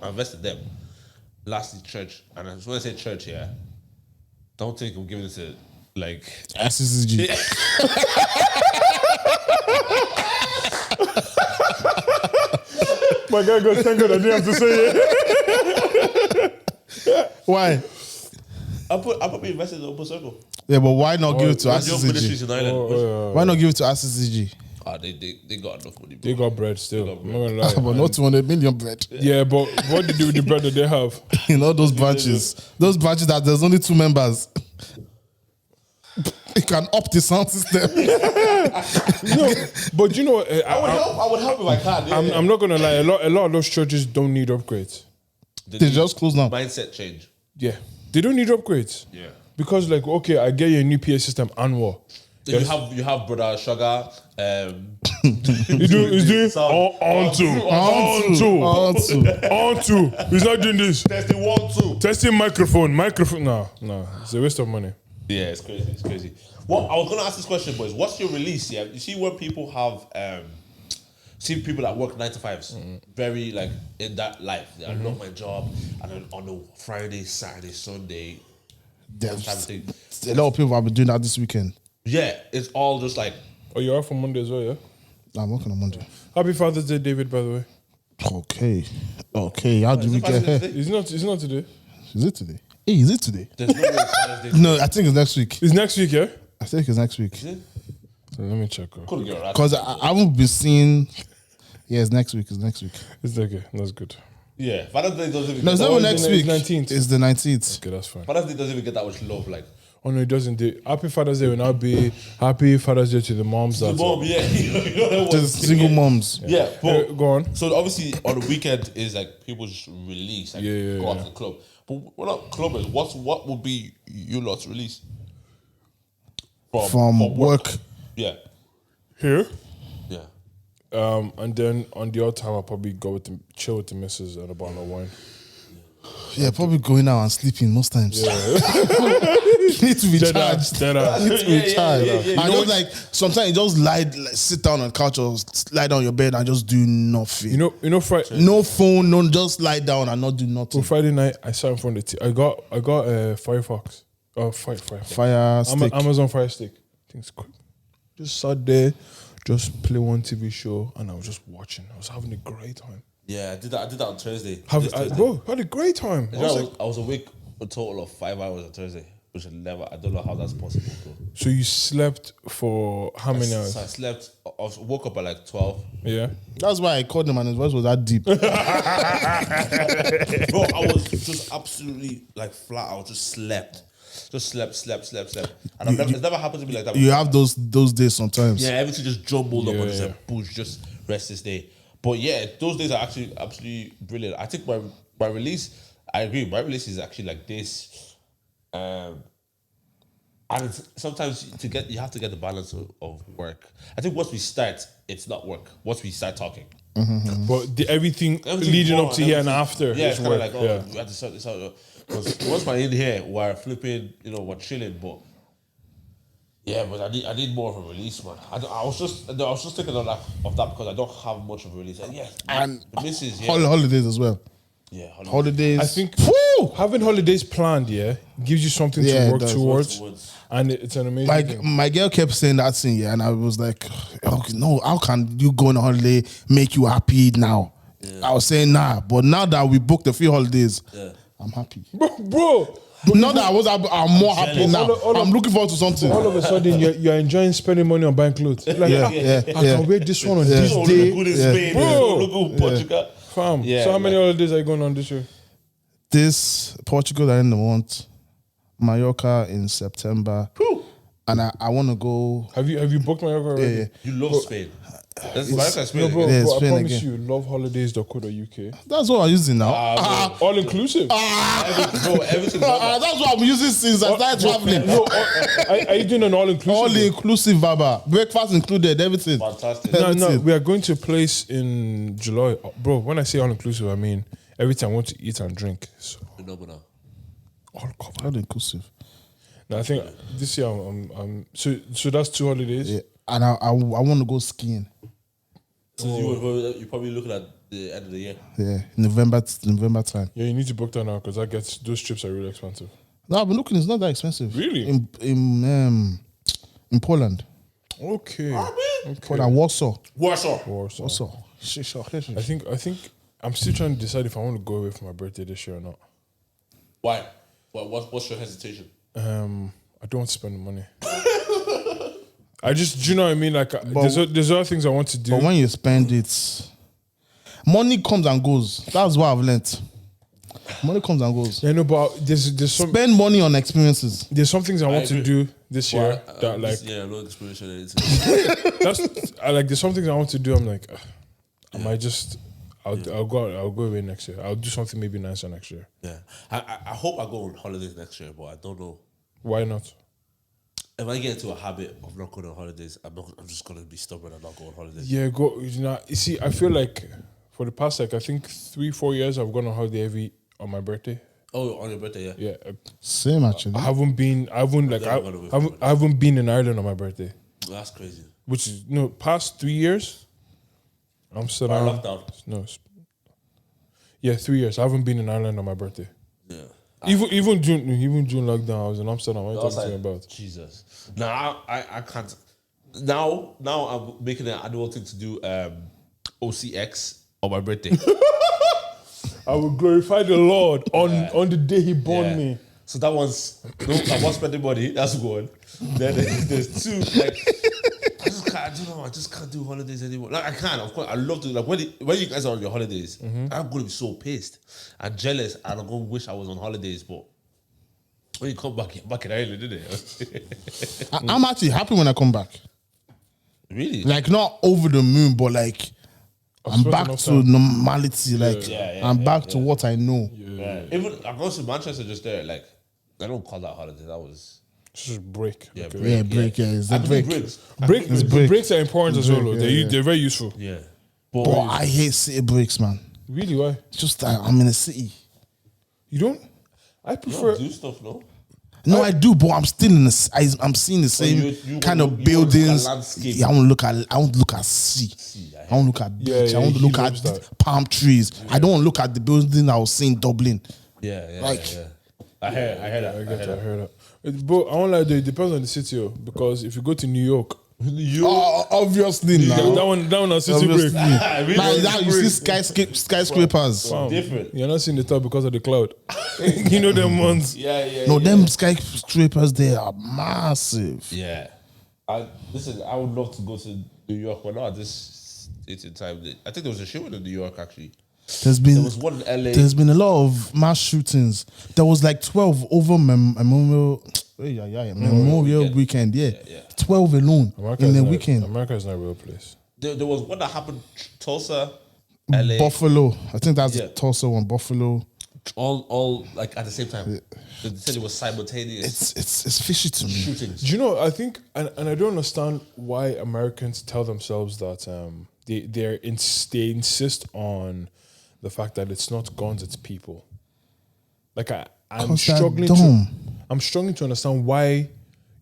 invest in them. Lastly, church, and when I say church here, don't think I'm giving it to like SCCG. My guy goes, thank God I didn't have to say it. Why? I put me invested in the Open Circle. Yeah, but why not give it to Young Ministries SCCG? in Ireland. Why not give it to SCCG? They got enough money. They got bread still. I'm not gonna lie. But not 200 million bread. Yeah, but what do you do with the bread that they have? You know those branches. Those branches that there's only 2 members. You can up the sound system. No, but you know what? I would help if I can. Yeah. I'm not gonna lie. A lot of those churches don't need upgrades. They just close down. Mindset change. Yeah, they don't need upgrades. Yeah. Because like, okay, I get you a new PA system and what? You have brother Sugar. He's doing on two. He's not doing this. Testing 1, 2. Testing microphone. No, it's a waste of money. Yeah, it's crazy. It's crazy. Well, I was gonna ask this question, boys. What's your release? Yeah, you see when people have see people that work 9 to 5s, very like in that life. I love my job, and then on a Friday, Saturday, Sunday, that type of thing. A lot of people have been doing that this weekend. Yeah, it's all just like. Oh, you're off on Monday as well, yeah? I'm working on Monday. Happy Father's Day, David, by the way. Okay. How did we get here? It's not today. Is it today? Hey, is it today? There's no way it's Father's Day. No, I think it's next week. It's next week, yeah? I think it's next week. Is it? So let me check. Couldn't get right. Because I haven't been seeing. Yeah, it's next week. It's okay. That's good. Yeah, Father's Day doesn't even. No, it's get not it's next the week. 19th. It's the 19th. Okay, that's fine. Father's Day doesn't even get that much love. Like, Oh no, it doesn't. Happy Father's Day will now be Happy Father's Day to the moms. The that's mom, all. yeah. You know To the single moms. Yeah, but Go on. So obviously on the weekend is like people just release, like go out to the club. But we're not clubbers. What would be your lot's release? From work. Yeah. Here. Yeah. And then on the odd time, I'll probably go with chill with the missus and a bottle of wine. Yeah, probably going out and sleeping most times. Need to be charged. Need to be charged. And just like sometimes you just sit down on the couch or lie down on your bed and just do nothing. You know, Friday. No phone, no, just lie down and not do nothing. Well, Friday night, I sat in front of the TV. I got Firefox. Oh, Firefox. Fire stick. Amazon Fire Stick. Things quick. Just sat there, just play one TV show, and I was just watching. I was having a great time. Yeah, I did that on Thursday. Bro, had a great time. I was awake a total of 5 hours on Thursday, which I don't know how that's possible, bro. So you slept for how many hours? So I woke up at like 12. Yeah. That's why I called him and his voice was that deep. Bro, I was just absolutely like flat. I was just slept. Just slept. And it's never happened to me like that. You have those days sometimes. Yeah, everything just jumbled up and just Yeah. like, push, just rest this day. But yeah, those days are actually absolutely brilliant. I think my release, I agree, my release is actually like this. And sometimes you have to get the balance of work. I think once we start, it's not work. Once we start talking. But everything leading up to here and after. Yeah, is it's kind of work. like, we have to sort this out. Because once we're in here, we're flipping, we're chilling, but yeah, but I need more of a release, man. I was just thinking of that because I don't have much of a release. And yeah, And the missus, yeah. holidays as well. Yeah, Holidays. I think Woo! having holidays planned, gives you something Yeah, to it work does. towards. And it's an amazing Like thing. my girl kept saying that thing, yeah, and I was like, okay, no, how can you go on a holiday make you happy now? I was saying nah, but now that we booked a few holidays, I'm happy. Bro, Not that I'm more happy now. I'm looking forward to something. all of a sudden you're enjoying spending money on buying clothes. Like, I can wear this one on this This one day. look good in Spain. This one look good in Portugal. Fam. Yeah, So how many holidays are you going on this year? This Portugal at the end of the month, Mallorca in September, and I want to go. Have you booked Mallorca already? Yeah. You love Spain. That's Spain. No, bro, Yeah, bro I Spain promise again. you, loveholidays.co.uk. That's what I'm using now. All inclusive. Everything. That's what I'm using since I started traveling. No, are you doing an all inclusive? All inclusive, Baba. Breakfast included, everything. Fantastic. No, we are going to a place in July. Bro, when I say all inclusive, I mean everything I want to eat and drink. So Phenomenal. All covered. All inclusive. now I think this year I'm so that's 2 holidays. Yeah. And I want to go skiing. So you're probably looking at the end of the year. Yeah, November time. Yeah, you need to book that now because those trips are really expensive. No, I've been looking. It's not that expensive. Really? In Poland. Okay. Poland, Warsaw. Warsaw. I think I'm still trying to decide if I want to go away for my birthday this year or not. Why? What's your hesitation? I don't want to spend the money. Do you know what I mean? Like, there's other things I want to do. But when you spend it, money comes and goes. That's what I've learnt. Money comes and goes. Yeah, no, but there's Spend money on experiences. there's some things I want to do this year that like no inspiration. there's some things I want to do. I'm like, I might just I'll go away next year. I'll do something maybe nicer next year. Yeah, I hope I go on holidays next year, but I don't know. Why not? If I get into a habit of not going on holidays, I'm just gonna be stubborn and not go on holidays. Yeah, go. You see, I feel like for the past I think 3-4 years I've gone on holiday on my birthday. Oh, on your birthday, yeah. Yeah, Same actually. I haven't been in Ireland on my birthday, That's crazy. which is past 3 years. Amsterdam. Lockdown. No. Yeah, 3 years. I haven't been in Ireland on my birthday. Yeah. Even June lockdown, I was in Amsterdam. What are you talking to me about? Jesus. Now I can't. Now I'm making an annual thing to do OCX on my birthday. I will glorify the Lord on the day He born me. So that one's I'm not spending money. That's one. Then there's two. Like I just can't do holidays anymore. Like I can, of course. I love to. Like when you guys are on your holidays, I'm gonna be so pissed and jealous, and I'm gonna wish I was on holidays. But When you come back, you're back in Ireland, isn't it? I'm actually happy when I come back. Really? Like, not over the moon, but like, I'm back to normality. Like, I'm back to what I know. Even I go to Manchester just there. Like, I don't call that holiday. That was just break. Yeah, Okay. break. Break. It's a break. Breaks are important as well. They're very useful. Yeah. But I hate city breaks, man. Really? Why? It's just that I'm in a city. You don't? I prefer. Do stuff, no? No, I do, but I'm still in the. I'm seeing the same you kind want of to buildings. landscape. Yeah, I want to look at sea. I want to look at beach. I want to look at palm trees. I don't want to look at the building I was seeing in Dublin. Yeah. I heard that. But I won't lie, though, it depends on the city, because if you go to New York, Obviously, now. that one has city break. Now you see skyscrapers. Different. You're not seeing the top because of the cloud. You know them ones. No, them skyscrapers, they are massive. Yeah. Listen, I would love to go to New York, but not at this time. I think there was a shooting in New York, actually. There was one in LA. There's been a lot of mass shootings. There was like 12 over Memorial weekend. Yeah. 12 alone in the weekend. America is not a real place. There was one that happened Tulsa, LA, Buffalo. I think that's Tulsa one. Buffalo. All like at the same time. They said it was simultaneous. It's fishy to me. Shootings. Do you know? I think, and I don't understand why Americans tell themselves that they insist on the fact that it's not guns, it's people. Like I'm struggling to understand why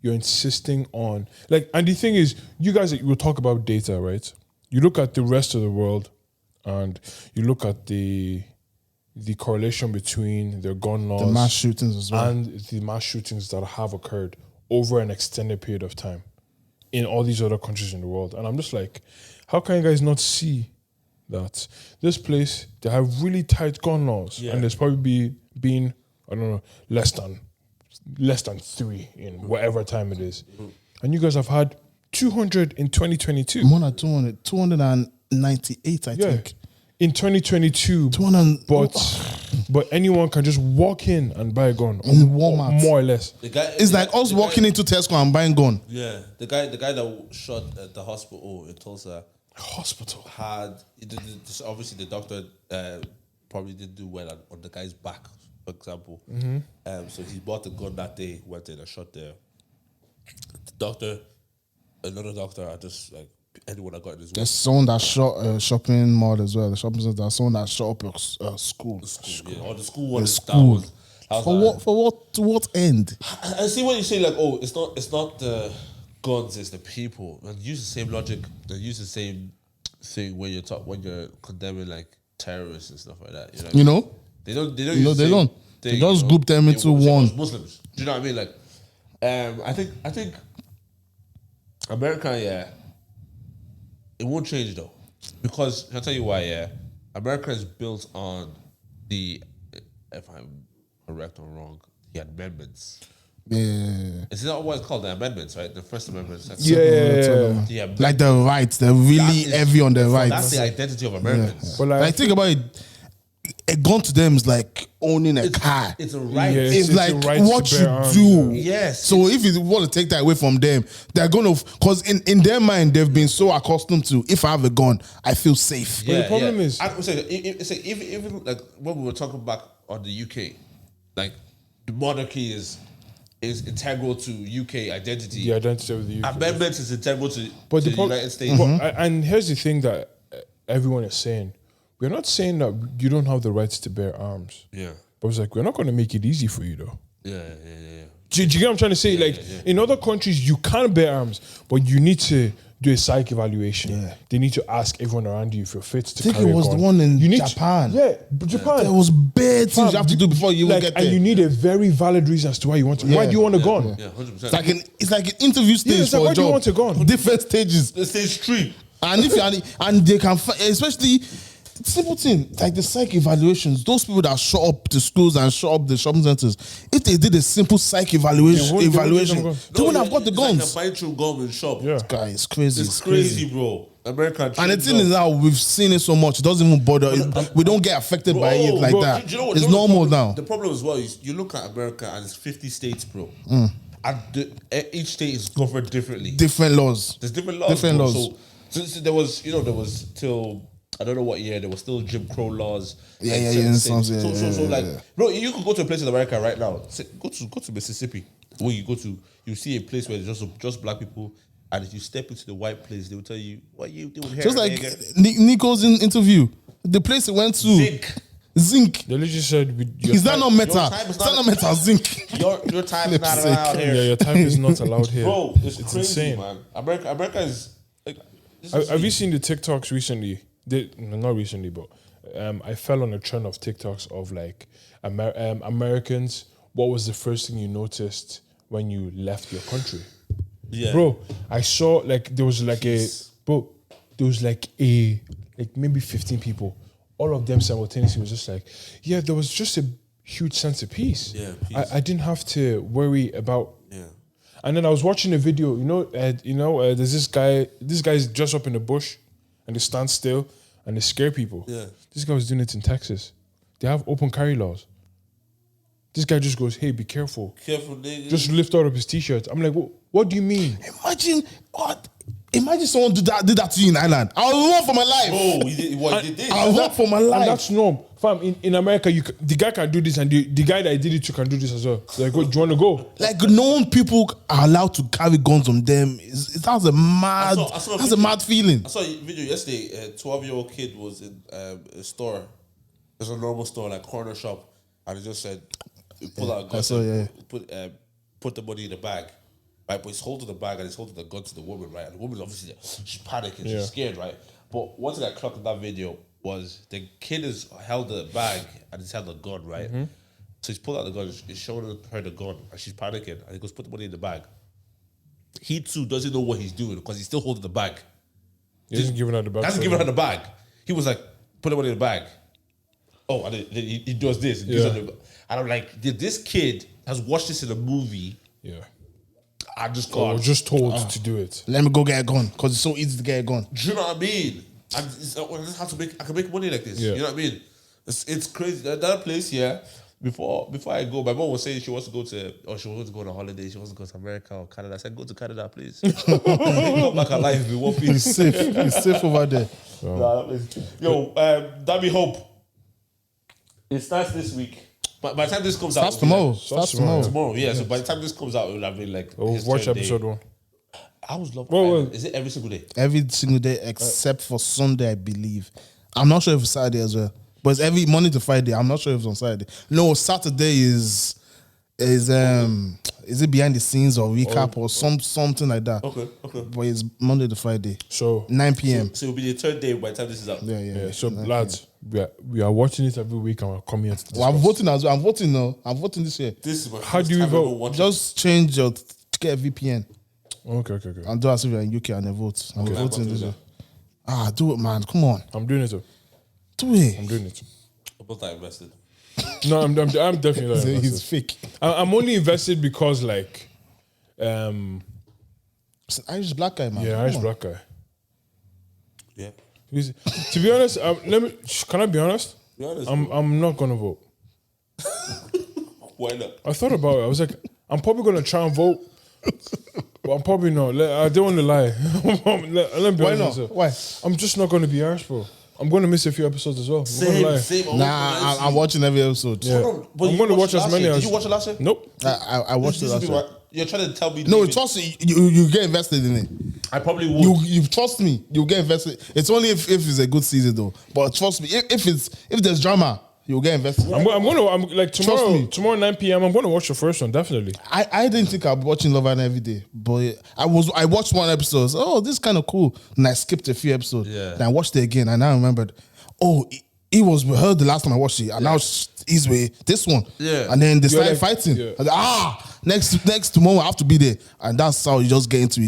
you're insisting on, like, and the thing is, you guys will talk about data, right? You look at the rest of the world, and you look at the correlation between their gun laws, the mass shootings as well, and the mass shootings that have occurred over an extended period of time in all these other countries in the world. And I'm just like, how can you guys not see that this place, they have really tight gun laws, and there's probably been, I don't know, less than 3 in whatever time it is, and you guys have had 200 in 2022. More than 200, 298, I think. In 2022, 200, but anyone can just walk in and buy a gun in Walmart, more or less. It's like us walking into Tesco and buying gun. Yeah, the guy that shot at the hospital in Tulsa. Had obviously the doctor probably didn't do well on the guy's back, for example. So he bought the gun that day, went in and shot the doctor. Another doctor, I just like anyone that got in his way. There's someone that shot a shopping mall as well. The shopping center. There's someone that shot up a school. Yeah, or the school one. To what end? I see what you say. Like, it's not the guns, it's the people. And use the same logic. They use the same thing when you're condemning like terrorists and stuff like that. You know? They don't. They just group them into one. Muslims. Do you know what I mean? Like, I think America, it won't change though, because I'll tell you why. Yeah, America is built on the, if I'm correct or wrong, the amendments. Yeah. Is that what it's called? The amendments, right? The First Amendment. Yeah. Like the rights, they're really heavy on the rights. That's the identity of Americans. But like, think about it. A gun to them is like owning a car. It's a right. Yeah, it's like right what you do. Yes. So if you want to take that away from them, they're gonna, because in their mind they've been so accustomed to, if I have a gun, I feel safe. But the problem is, even like when we were talking back on the UK, like the monarchy is integral to UK identity. The identity of the UK. Amendments is integral to the United States. And here's the thing that everyone is saying. We're not saying that you don't have the rights to bear arms. Yeah. But it's like, we're not going to make it easy for you, though. Yeah. Do you get what I'm trying to say? In other countries, you can bear arms, but you need to do a psych evaluation. Yeah. They need to ask everyone around you if you're fit to carry a gun. I think it was the one in Japan. Japan. There was bare things you have to do before you get there. And you need a very valid reason as to why you want to. Why do you want a gun? Yeah, 100%. It's like an interview stage for a job. Why do you want a gun? Different stages. The stage 3. And they can, especially simple thing, like the psych evaluations, those people that shut up the schools and shut up the shopping centers, if they did a simple psych evaluation, they wouldn't have got the guns. It's like a buy-through gun in shop. Yeah. Guy, it's crazy. It's crazy, bro. American. And the thing is now we've seen it so much, it doesn't even bother. We don't get affected by it like that. Do you know what, it's normal now. The problem as well is you look at America and it's 50 states, bro. And each state is governed differently. Different laws. There's different laws. Different bro. laws. So there was till I don't know what year there was still Jim Crow laws. Bro, you could go to a place in America right now. Go to Mississippi. Where you see a place where there's just black people, and if you step into the white place, they will tell you what you doing here. Just like Nico's interview, the place he went to. Zinc. They literally said, is that not metal? Is that not metal? Zinc. Your time is not allowed here. Yeah, your time is not allowed here. Bro, it's crazy, insane, man. America is. Like, have you seen the TikToks recently? Not recently, but I fell on a trend of TikToks of like Americans. What was the first thing you noticed when you left your country? Yeah, bro. I saw like there was like maybe 15 people. All of them simultaneously was just like, yeah, there was just a huge sense of peace. Yeah, peace. I didn't have to worry about. Yeah. And then I was watching a video. There's this guy. This guy's just up in the bush, and they stand still and they scare people. Yeah. This guy was doing it in Texas. They have open carry laws. This guy just goes, "Hey, be careful. Careful, nigga." Just lift out of his t-shirt. I'm like, what do you mean? Imagine someone did that to you in Ireland. I'll run for my life. Oh, he did. I'll run for my life. And that's norm. Fam, in America, the guy can do this, and the guy that did it to can do this as well. Like, do you want to go? Like, known people are allowed to carry guns on them. That's a mad. That's a mad feeling. I saw a video yesterday. A 12-year-old kid was in a store. It's a normal store, like corner shop, and it just said, "Pull out a gun." Put the money in the bag. Right, but he's holding the bag and he's holding the gun to the woman, right? And the woman's obviously she's panicking, she's scared, right? But one thing I clocked in that video was the kid has held the bag and he's held the gun, right? Mm-hmm. So he's pulled out the gun, he's showing her the gun, and she's panicking, and he goes, "Put the money in the bag." He too doesn't know what he's doing because he's still holding the bag. He hasn't given her the bag. Hasn't given her the bag. He was like, "Put the money in the bag." Oh, and he does this. And I'm like, this kid has watched this in a movie. Yeah. I just got just told to do it. Let me go get a gun because it's so easy to get a gun. Do you know what I mean? I can make money like this. Yeah. You know what I mean? It's crazy. That place, yeah. Before I go, my mom was saying she wants to go on a holiday. She wants to go to America or Canada. I said, go to Canada, please. Come back alive. We won't be safe. It's safe over there. Damn hope. It starts this week. By the time this comes out, tomorrow. Starts tomorrow. Yeah. So by the time this comes out, it will have been like. Watch episode 1. I was loving. Is it every single day? Every single day except for Sunday, I believe. I'm not sure if it's Saturday as well, but it's every Monday to Friday. I'm not sure if it's on Saturday. No, Saturday is it behind the scenes or recap or something like that? Okay. But it's Monday to Friday. So 9 p.m. So it'll be the third day by the time this is out. Yeah. So lads, we are watching it every week and we're coming here to discuss. I'm voting as well. I'm voting now. I'm voting this year. This is my How do you vote? Just change your get a VPN. Okay. And do as if you're in UK and then vote. I'm voting this year. Do it, man. Come on. I'm doing it. Do it. I'm doing it. I'm not that invested. No, I'm definitely not invested. He's fake. I'm only invested because like it's an Irish black guy, man. Yeah, Irish black guy. Yeah. To be honest, can I be honest? Be honest. I'm not gonna vote. Why not? I thought about it. I was like, I'm probably gonna try and vote, but I'm probably not. I don't want to lie. Let me be honest. Why? I'm just not gonna be Irish, bro. I'm going to miss a few episodes as well. Same. Nah, I'm watching every episode. Yeah. I'm going to watch as many as... Did you watch it last year? Nope. I watched it last year. You're trying to tell me... No, trust me. You get invested in it. I probably would. You trust me. You get invested. It's only if it's a good season though. But trust me, if there's drama, you'll get invested. Tomorrow 9 p.m. I'm going to watch the first one, definitely. I didn't think I'd be watching Love Island every day, but I watched one episode. Oh, this is kind of cool. And I skipped a few episodes. Yeah. Then I watched it again and I remembered, he was with her the last time I watched it, and now he's with this one. Yeah. And then they started fighting. Yeah. I was like, next tomorrow I have to be there. And that's how you just get into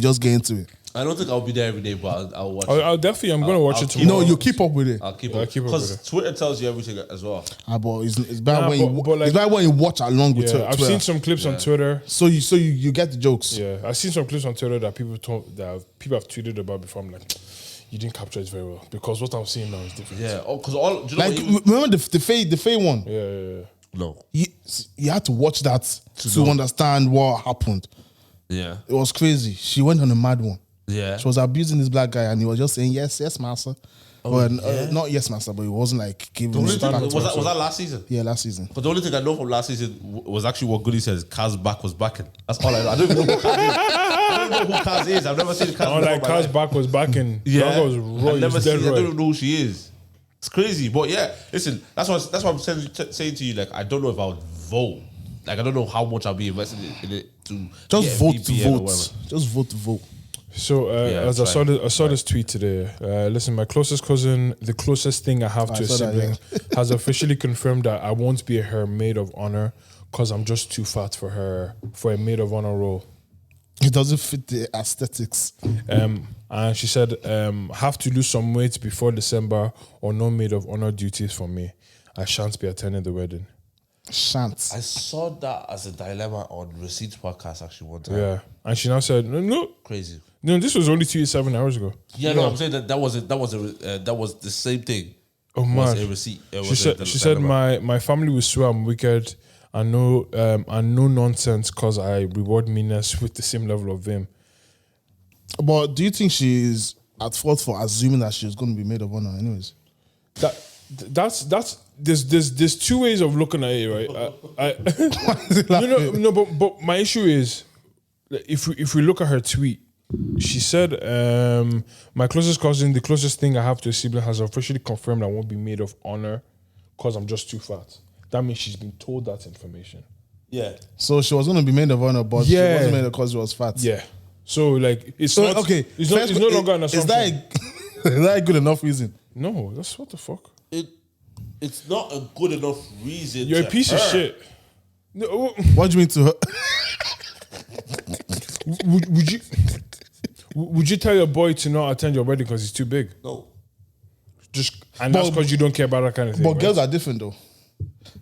it. I don't think I'll be there every day, but I'll watch it. I'm going to watch it tomorrow. No, you keep up with it. I'll keep up. Because Twitter tells you everything as well. But it's bad when you watch along with Twitter. I've seen some clips on Twitter. So you get the jokes. Yeah, I've seen some clips on Twitter that people have tweeted about before. I'm like, You didn't capture it very well because what I'm seeing now is different. Yeah, because all do you know Like, what he was, remember the Faye one? Yeah. no, You had to watch that to understand what happened. yeah, It was crazy. She went on a mad one. yeah. She was abusing this black guy, and he was just saying yes, master. Not yes, master, but he wasn't like giving. Was it back to her. that last season? Yeah, last season. But the only thing I know from last season was actually what Goody says. Kaz's back was backing. That's all I know. I don't even know who Kaz is. I don't know who Kaz is. I've never seen Kaz. Like Kaz's back was backing. Yeah, That was Roy. I've never seen. I Roy. don't even know who she is. It's crazy, but yeah. Listen, that's what I'm saying to you. Like, I don't know if I would vote. Like, I don't know how much I'll be invested in it to Just get vote VPN to or vote. whatever. Just vote to vote. So as I saw this tweet today. Listen, my closest cousin, the closest thing I have to a sibling, has officially confirmed that I won't be her maid of honor because I'm just too fat for a maid of honor role. It doesn't fit the aesthetics. And she said, have to lose some weight before December or no maid of honor duties for me. I shan't be attending the wedding. Shan'T. I saw that as a dilemma on Receipts podcast actually one time. Yeah. And she now said, no, Crazy. no, this was only 27 hours ago. Yeah, no, I'm saying that was the same thing. Oh, Was man. a receipt. She said my family will swear I'm wicked and no nonsense because I reward meanness with the same level of vim. But do you think she's at fault for assuming that she's going to be maid of honor anyways? That's there's two ways of looking at it, right? But my issue is if we look at her tweet, she said, my closest cousin, the closest thing I have to a sibling, has officially confirmed I won't be maid of honor because I'm just too fat. That means she's been told that information. Yeah. So she was going to be maid of honor, but she wasn't maid because she was fat. Yeah. So like it's not okay. It's no longer an assumption. Is that a good enough reason? No, that's what the fuck. It's not a good enough reason. You're a piece of her. shit. No, What do you mean to her? would you tell your boy to not attend your wedding because he's too big? No. That's because you don't care about that kind of thing. But right? girls are different though.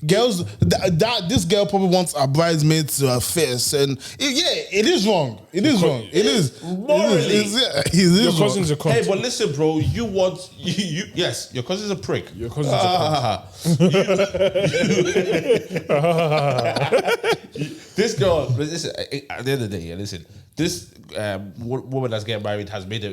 Girls, this girl probably wants a bridesmaid to her face, and it is wrong. It is wrong. It is morally. It is Your cousin's a cunt. Hey, but listen, bro. You want you yes, your cousin's a prick. Your cousin's a cunt. This girl, listen. At the end of the day, yeah, listen. This woman that's getting married has made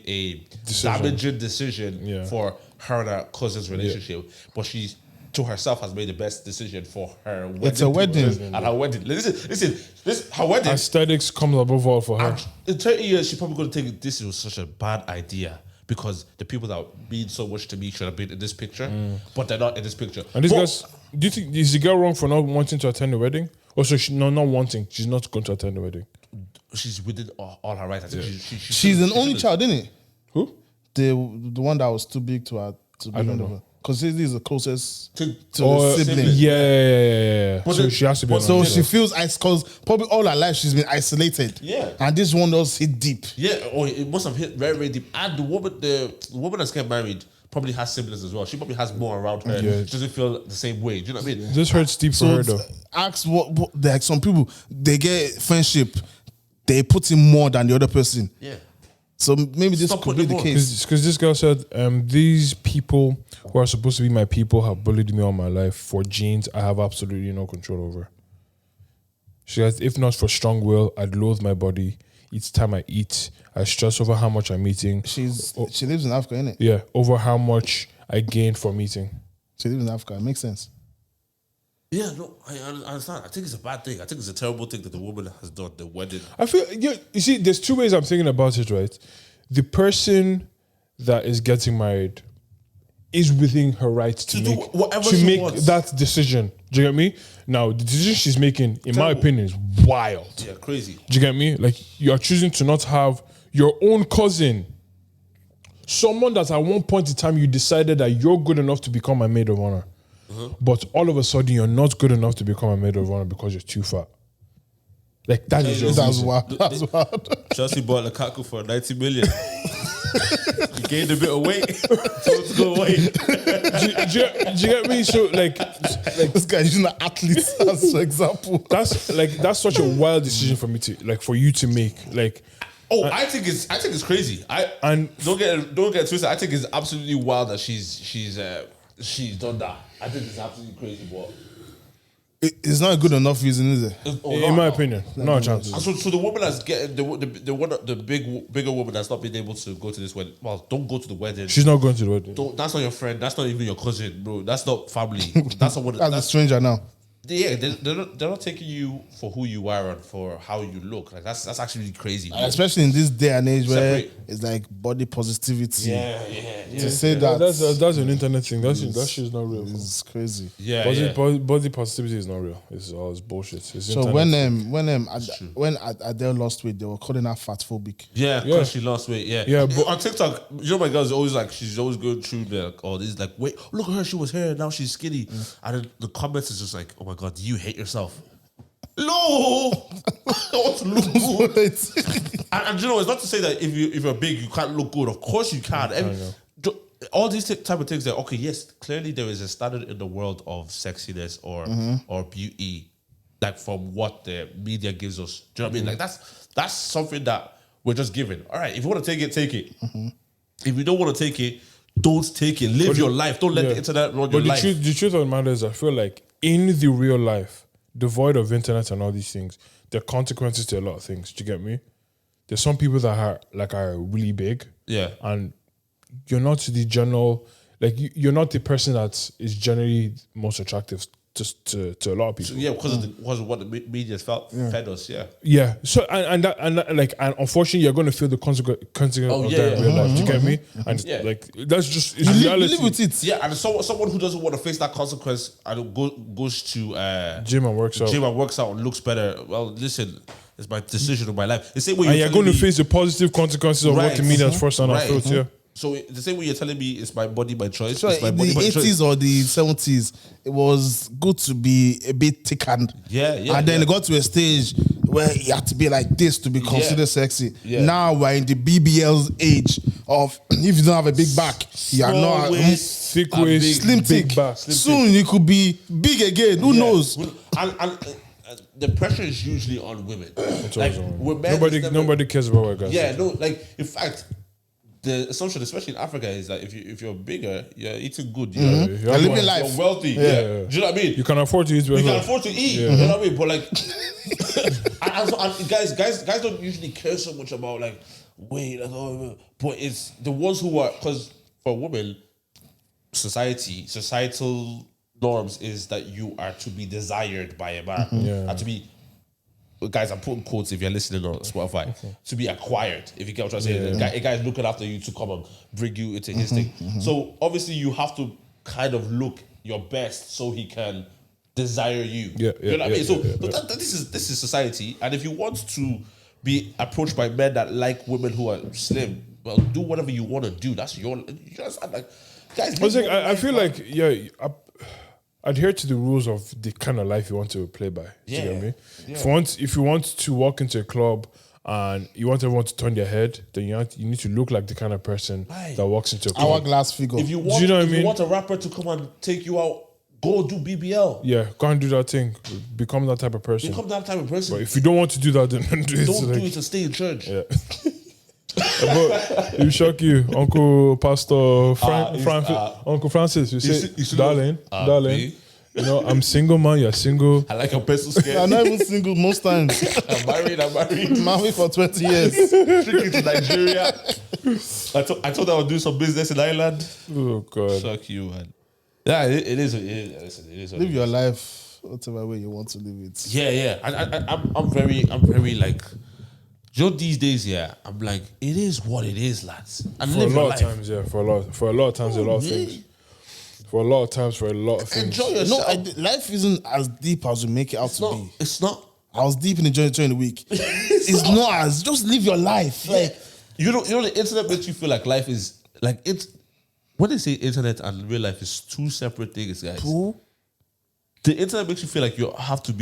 a damaging decision for her and her cousin's relationship, but she's to herself has made the best decision for her wedding. It's a wedding. And her wedding. Listen, her wedding. Aesthetics comes above all for her. In 30 years, she's probably going to think this was such a bad idea because the people that mean so much to me should have been in this picture, but they're not in this picture. And this guy's, do you think is the girl wrong for not wanting to attend the wedding? Or so not wanting, she's not going to attend the wedding. She's within all her rights. I think she's an only child, isn't it? Who? The one that was too big to her to be. I don't know. Because this is the closest to the sibling. Yeah. So she has to be. So she feels because probably all her life she's been isolated. Yeah. And this one does hit deep. Yeah. Oh, it must have hit very, very deep. And the woman that's getting married probably has siblings as well. She probably has more around her. Yeah. She doesn't feel the same way. Do you know what I mean? This hurts deep for her though. Ask what like some people they get friendship, they put in more than the other person. Yeah. So maybe this could be the case. Because this girl said, these people who are supposed to be my people have bullied me all my life for genes I have absolutely no control over. She says, if not for strong will, I'd loathe my body. Each time I eat, I stress over how much I'm eating. She lives in Africa, innit? Yeah, over how much I gain from eating. She lives in Africa. It makes sense. Yeah, no, I understand. I think it's a bad thing. I think it's a terrible thing that the woman has done, the wedding. I feel, you see, there's two ways I'm thinking about it, right? The person that is getting married is within her right to make that decision. Do you get me? Now, the decision she's making, in my opinion, is wild. Yeah, crazy. Do you get me? Like, you're choosing to not have your own cousin, someone that at one point in time you decided that you're good enough to become a maid of honor. But all of a sudden, you're not good enough to become a maid of honor because you're too fat. Like, that is your reason. That's wild. Chelsea bought Lukaku for 90 million. He gained a bit of weight. So to go away. Do you get me? So, like this guy using an athlete as an example. That's such a wild decision for me to, like, for you to make. Like, Oh, I think it's crazy. Don't get twisted. I think it's absolutely wild that she's done that. I think it's absolutely crazy, but it's not a good enough reason, is it? In my opinion, no chance. So the woman that's getting the bigger woman that's not been able to go to this wedding. Well, don't go to the wedding. She's not going to the wedding. That's not your friend. That's not even your cousin, bro. That's not family. That's someone. That's a stranger now. Yeah, they're not taking you for who you are and for how you look. Like that's actually really crazy, bro. Especially in this day and age where it's like body positivity. Yeah. To say that that's an internet thing. That shit's not real. It's crazy. Yeah, body positivity is not real. It's bullshit. It's so when Adele lost weight, they were calling her fat phobic. Yeah, because she lost weight. Yeah, but on TikTok, you know, my girl's always like, she's always going through all these like, wait, look at her, she was here, now she's skinny, and then the comments is just like, oh my god, do you hate yourself? No, I want to look good. and you know, it's not to say that if you're big, you can't look good. Of course you can. All these type of things that, okay, yes, clearly there is a standard in the world of sexiness or beauty, like from what the media gives us. Do you know what I mean? Like that's something that we're just given. All right, if you want to take it, take it. If you don't want to take it, don't take it. Live your life. Don't let the internet run your life. But the truth of the matter is, I feel like in the real life, devoid of internet and all these things, there are consequences to a lot of things. Do you get me? There's some people that are really big. Yeah. And you're not the general, like you're not the person that is generally most attractive to a lot of people. So, yeah, because of what the media fed us. Yeah. Yeah. So and unfortunately, you're going to feel the consequence of that in real life. Do you get me? And like that's just it's reality. You live with it. Yeah, and someone who doesn't want to face that consequence and goes to gym and works out and looks better. Well, listen, it's my decision of my life. The same way you're going to face the positive consequences of what the media has forced on our throats. Yeah. So the same way you're telling me it's my body, my choice. So it's my in body, the my 80s choice. or the 70s, it was good to be a bit thick-handed. And then it got to a stage where you had to be like this to be considered sexy. Yeah. Now we're in the BBL's age of if you don't have a big back, you are not thick waist, slim thick. Soon you could be big again. Who knows? And the pressure is usually on women. Like, nobody cares about what guys. Yeah, no, like in fact, the assumption, especially in Africa, is that if you're bigger, you're eating good. You're living life. You're wealthy. Yeah. Do you know what I mean? You can afford to eat. You can afford to eat. You know what I mean? But like, and guys don't usually care so much about like weight. But it's the ones who are, because for women, societal norms is that you are to be desired by a man, and to be. Guys, I'm putting quotes if you're listening on Spotify. To be acquired, if you get what I'm saying. A guy is looking after you to come and bring you into his thing. So obviously you have to kind of look your best so he can desire you. You know what I mean? So this is society. And if you want to be approached by men that like women who are slim, well, do whatever you want to do. That's your. You just like, guys. I feel like adhere to the rules of the kind of life you want to play by. Do you get me? Yeah. If you want to walk into a club and you want everyone to turn their head, then you need to look like the kind of person that walks into a club. Hourglass figure. If you want, you want a rapper to come and take you out, go do BBL. Yeah, go and do that thing. Become that type of person. But if you don't want to do that, then don't do it. Don't do it to stay in church. Yeah. But it will shock you, Uncle Pastor Uncle Francis. You say, darling, you know, I'm single, man. You're single. I like a pencil scale. I'm not even single most times. I'm married. Married for 20 years. Tricky to Nigeria. I thought I would do some business in Ireland. Oh God, shock you, man. Yeah, it is. Live your life whatever way you want to live it. Yeah. I'm very like. You know, these days, I'm like, it is what it is, lads. And for a lot of times, for a lot of times, a lot of things. For a lot of times, for a lot of things. Enjoy yourself. No, life isn't as deep as you make it out to be. It's not. I was deep in the journey during the week. It's not as, just live your life. Yeah. Like, you know, the internet makes you feel like life is like it's. When they say internet and real life is two separate things, guys. Cool. The internet makes you feel like you have to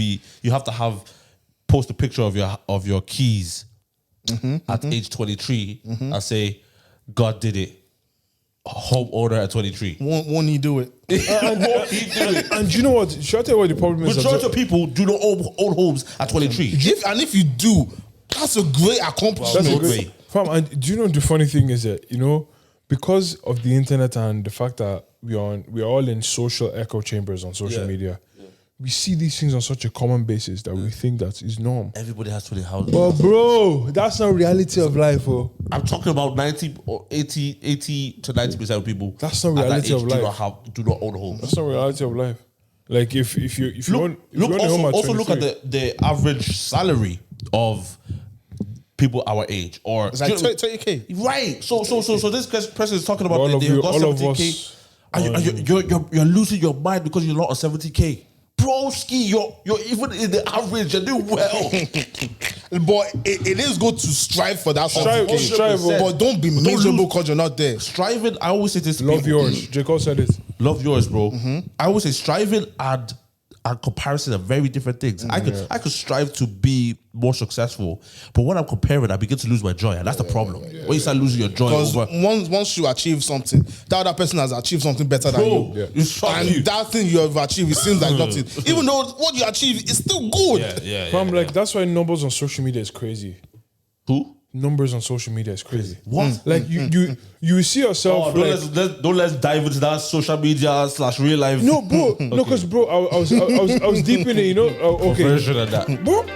post a picture of your keys. At age 23 and say, God did it. Homeowner at 23. Won't he do it? And you know what? Should I tell you what the problem is? Majority of people do not own homes at 23. If you do, That's a great accomplishment. That's a great. Fam, and do you know the funny thing is that, you know, because of the internet and the fact that we're all in social echo chambers on social media, we see these things on such a common basis that we think that is norm. Everybody has 20 houses. But bro, that's not reality of life, oh. I'm talking about 90 or 80 to 90% of people. That's not reality of life. Do not own homes. That's not reality of life. Like if you own a home at also 23, look at the average salary of people our age, or It's like 20K. right. So this person is talking about all of they you, got all of 70K. us. And you're losing your mind because you're not on 70K. Broski, you're even in the average. You're doing well. But it is good to strive for that. Strive, but don't be miserable because you're not there. Striving, I always say this. Love yours. Jacob said it. Love yours, bro. I always say striving and comparison are very different things. I could strive to be more successful, but when I'm comparing, I begin to lose my joy, and that's the problem. When you start losing your joy, Because once you achieve something, the other person has achieved something better than you. And that thing you have achieved, it seems like nothing. Even though what you achieve is still good. Like that's why numbers on social media is crazy. Who? Numbers on social media is crazy. What? Like you see yourself. Let's dive into that social media / real life. No, bro. No, because bro, I was deep in it. You know. Okay. Version of that. Bro.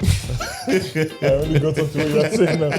I only got up to what you're saying now.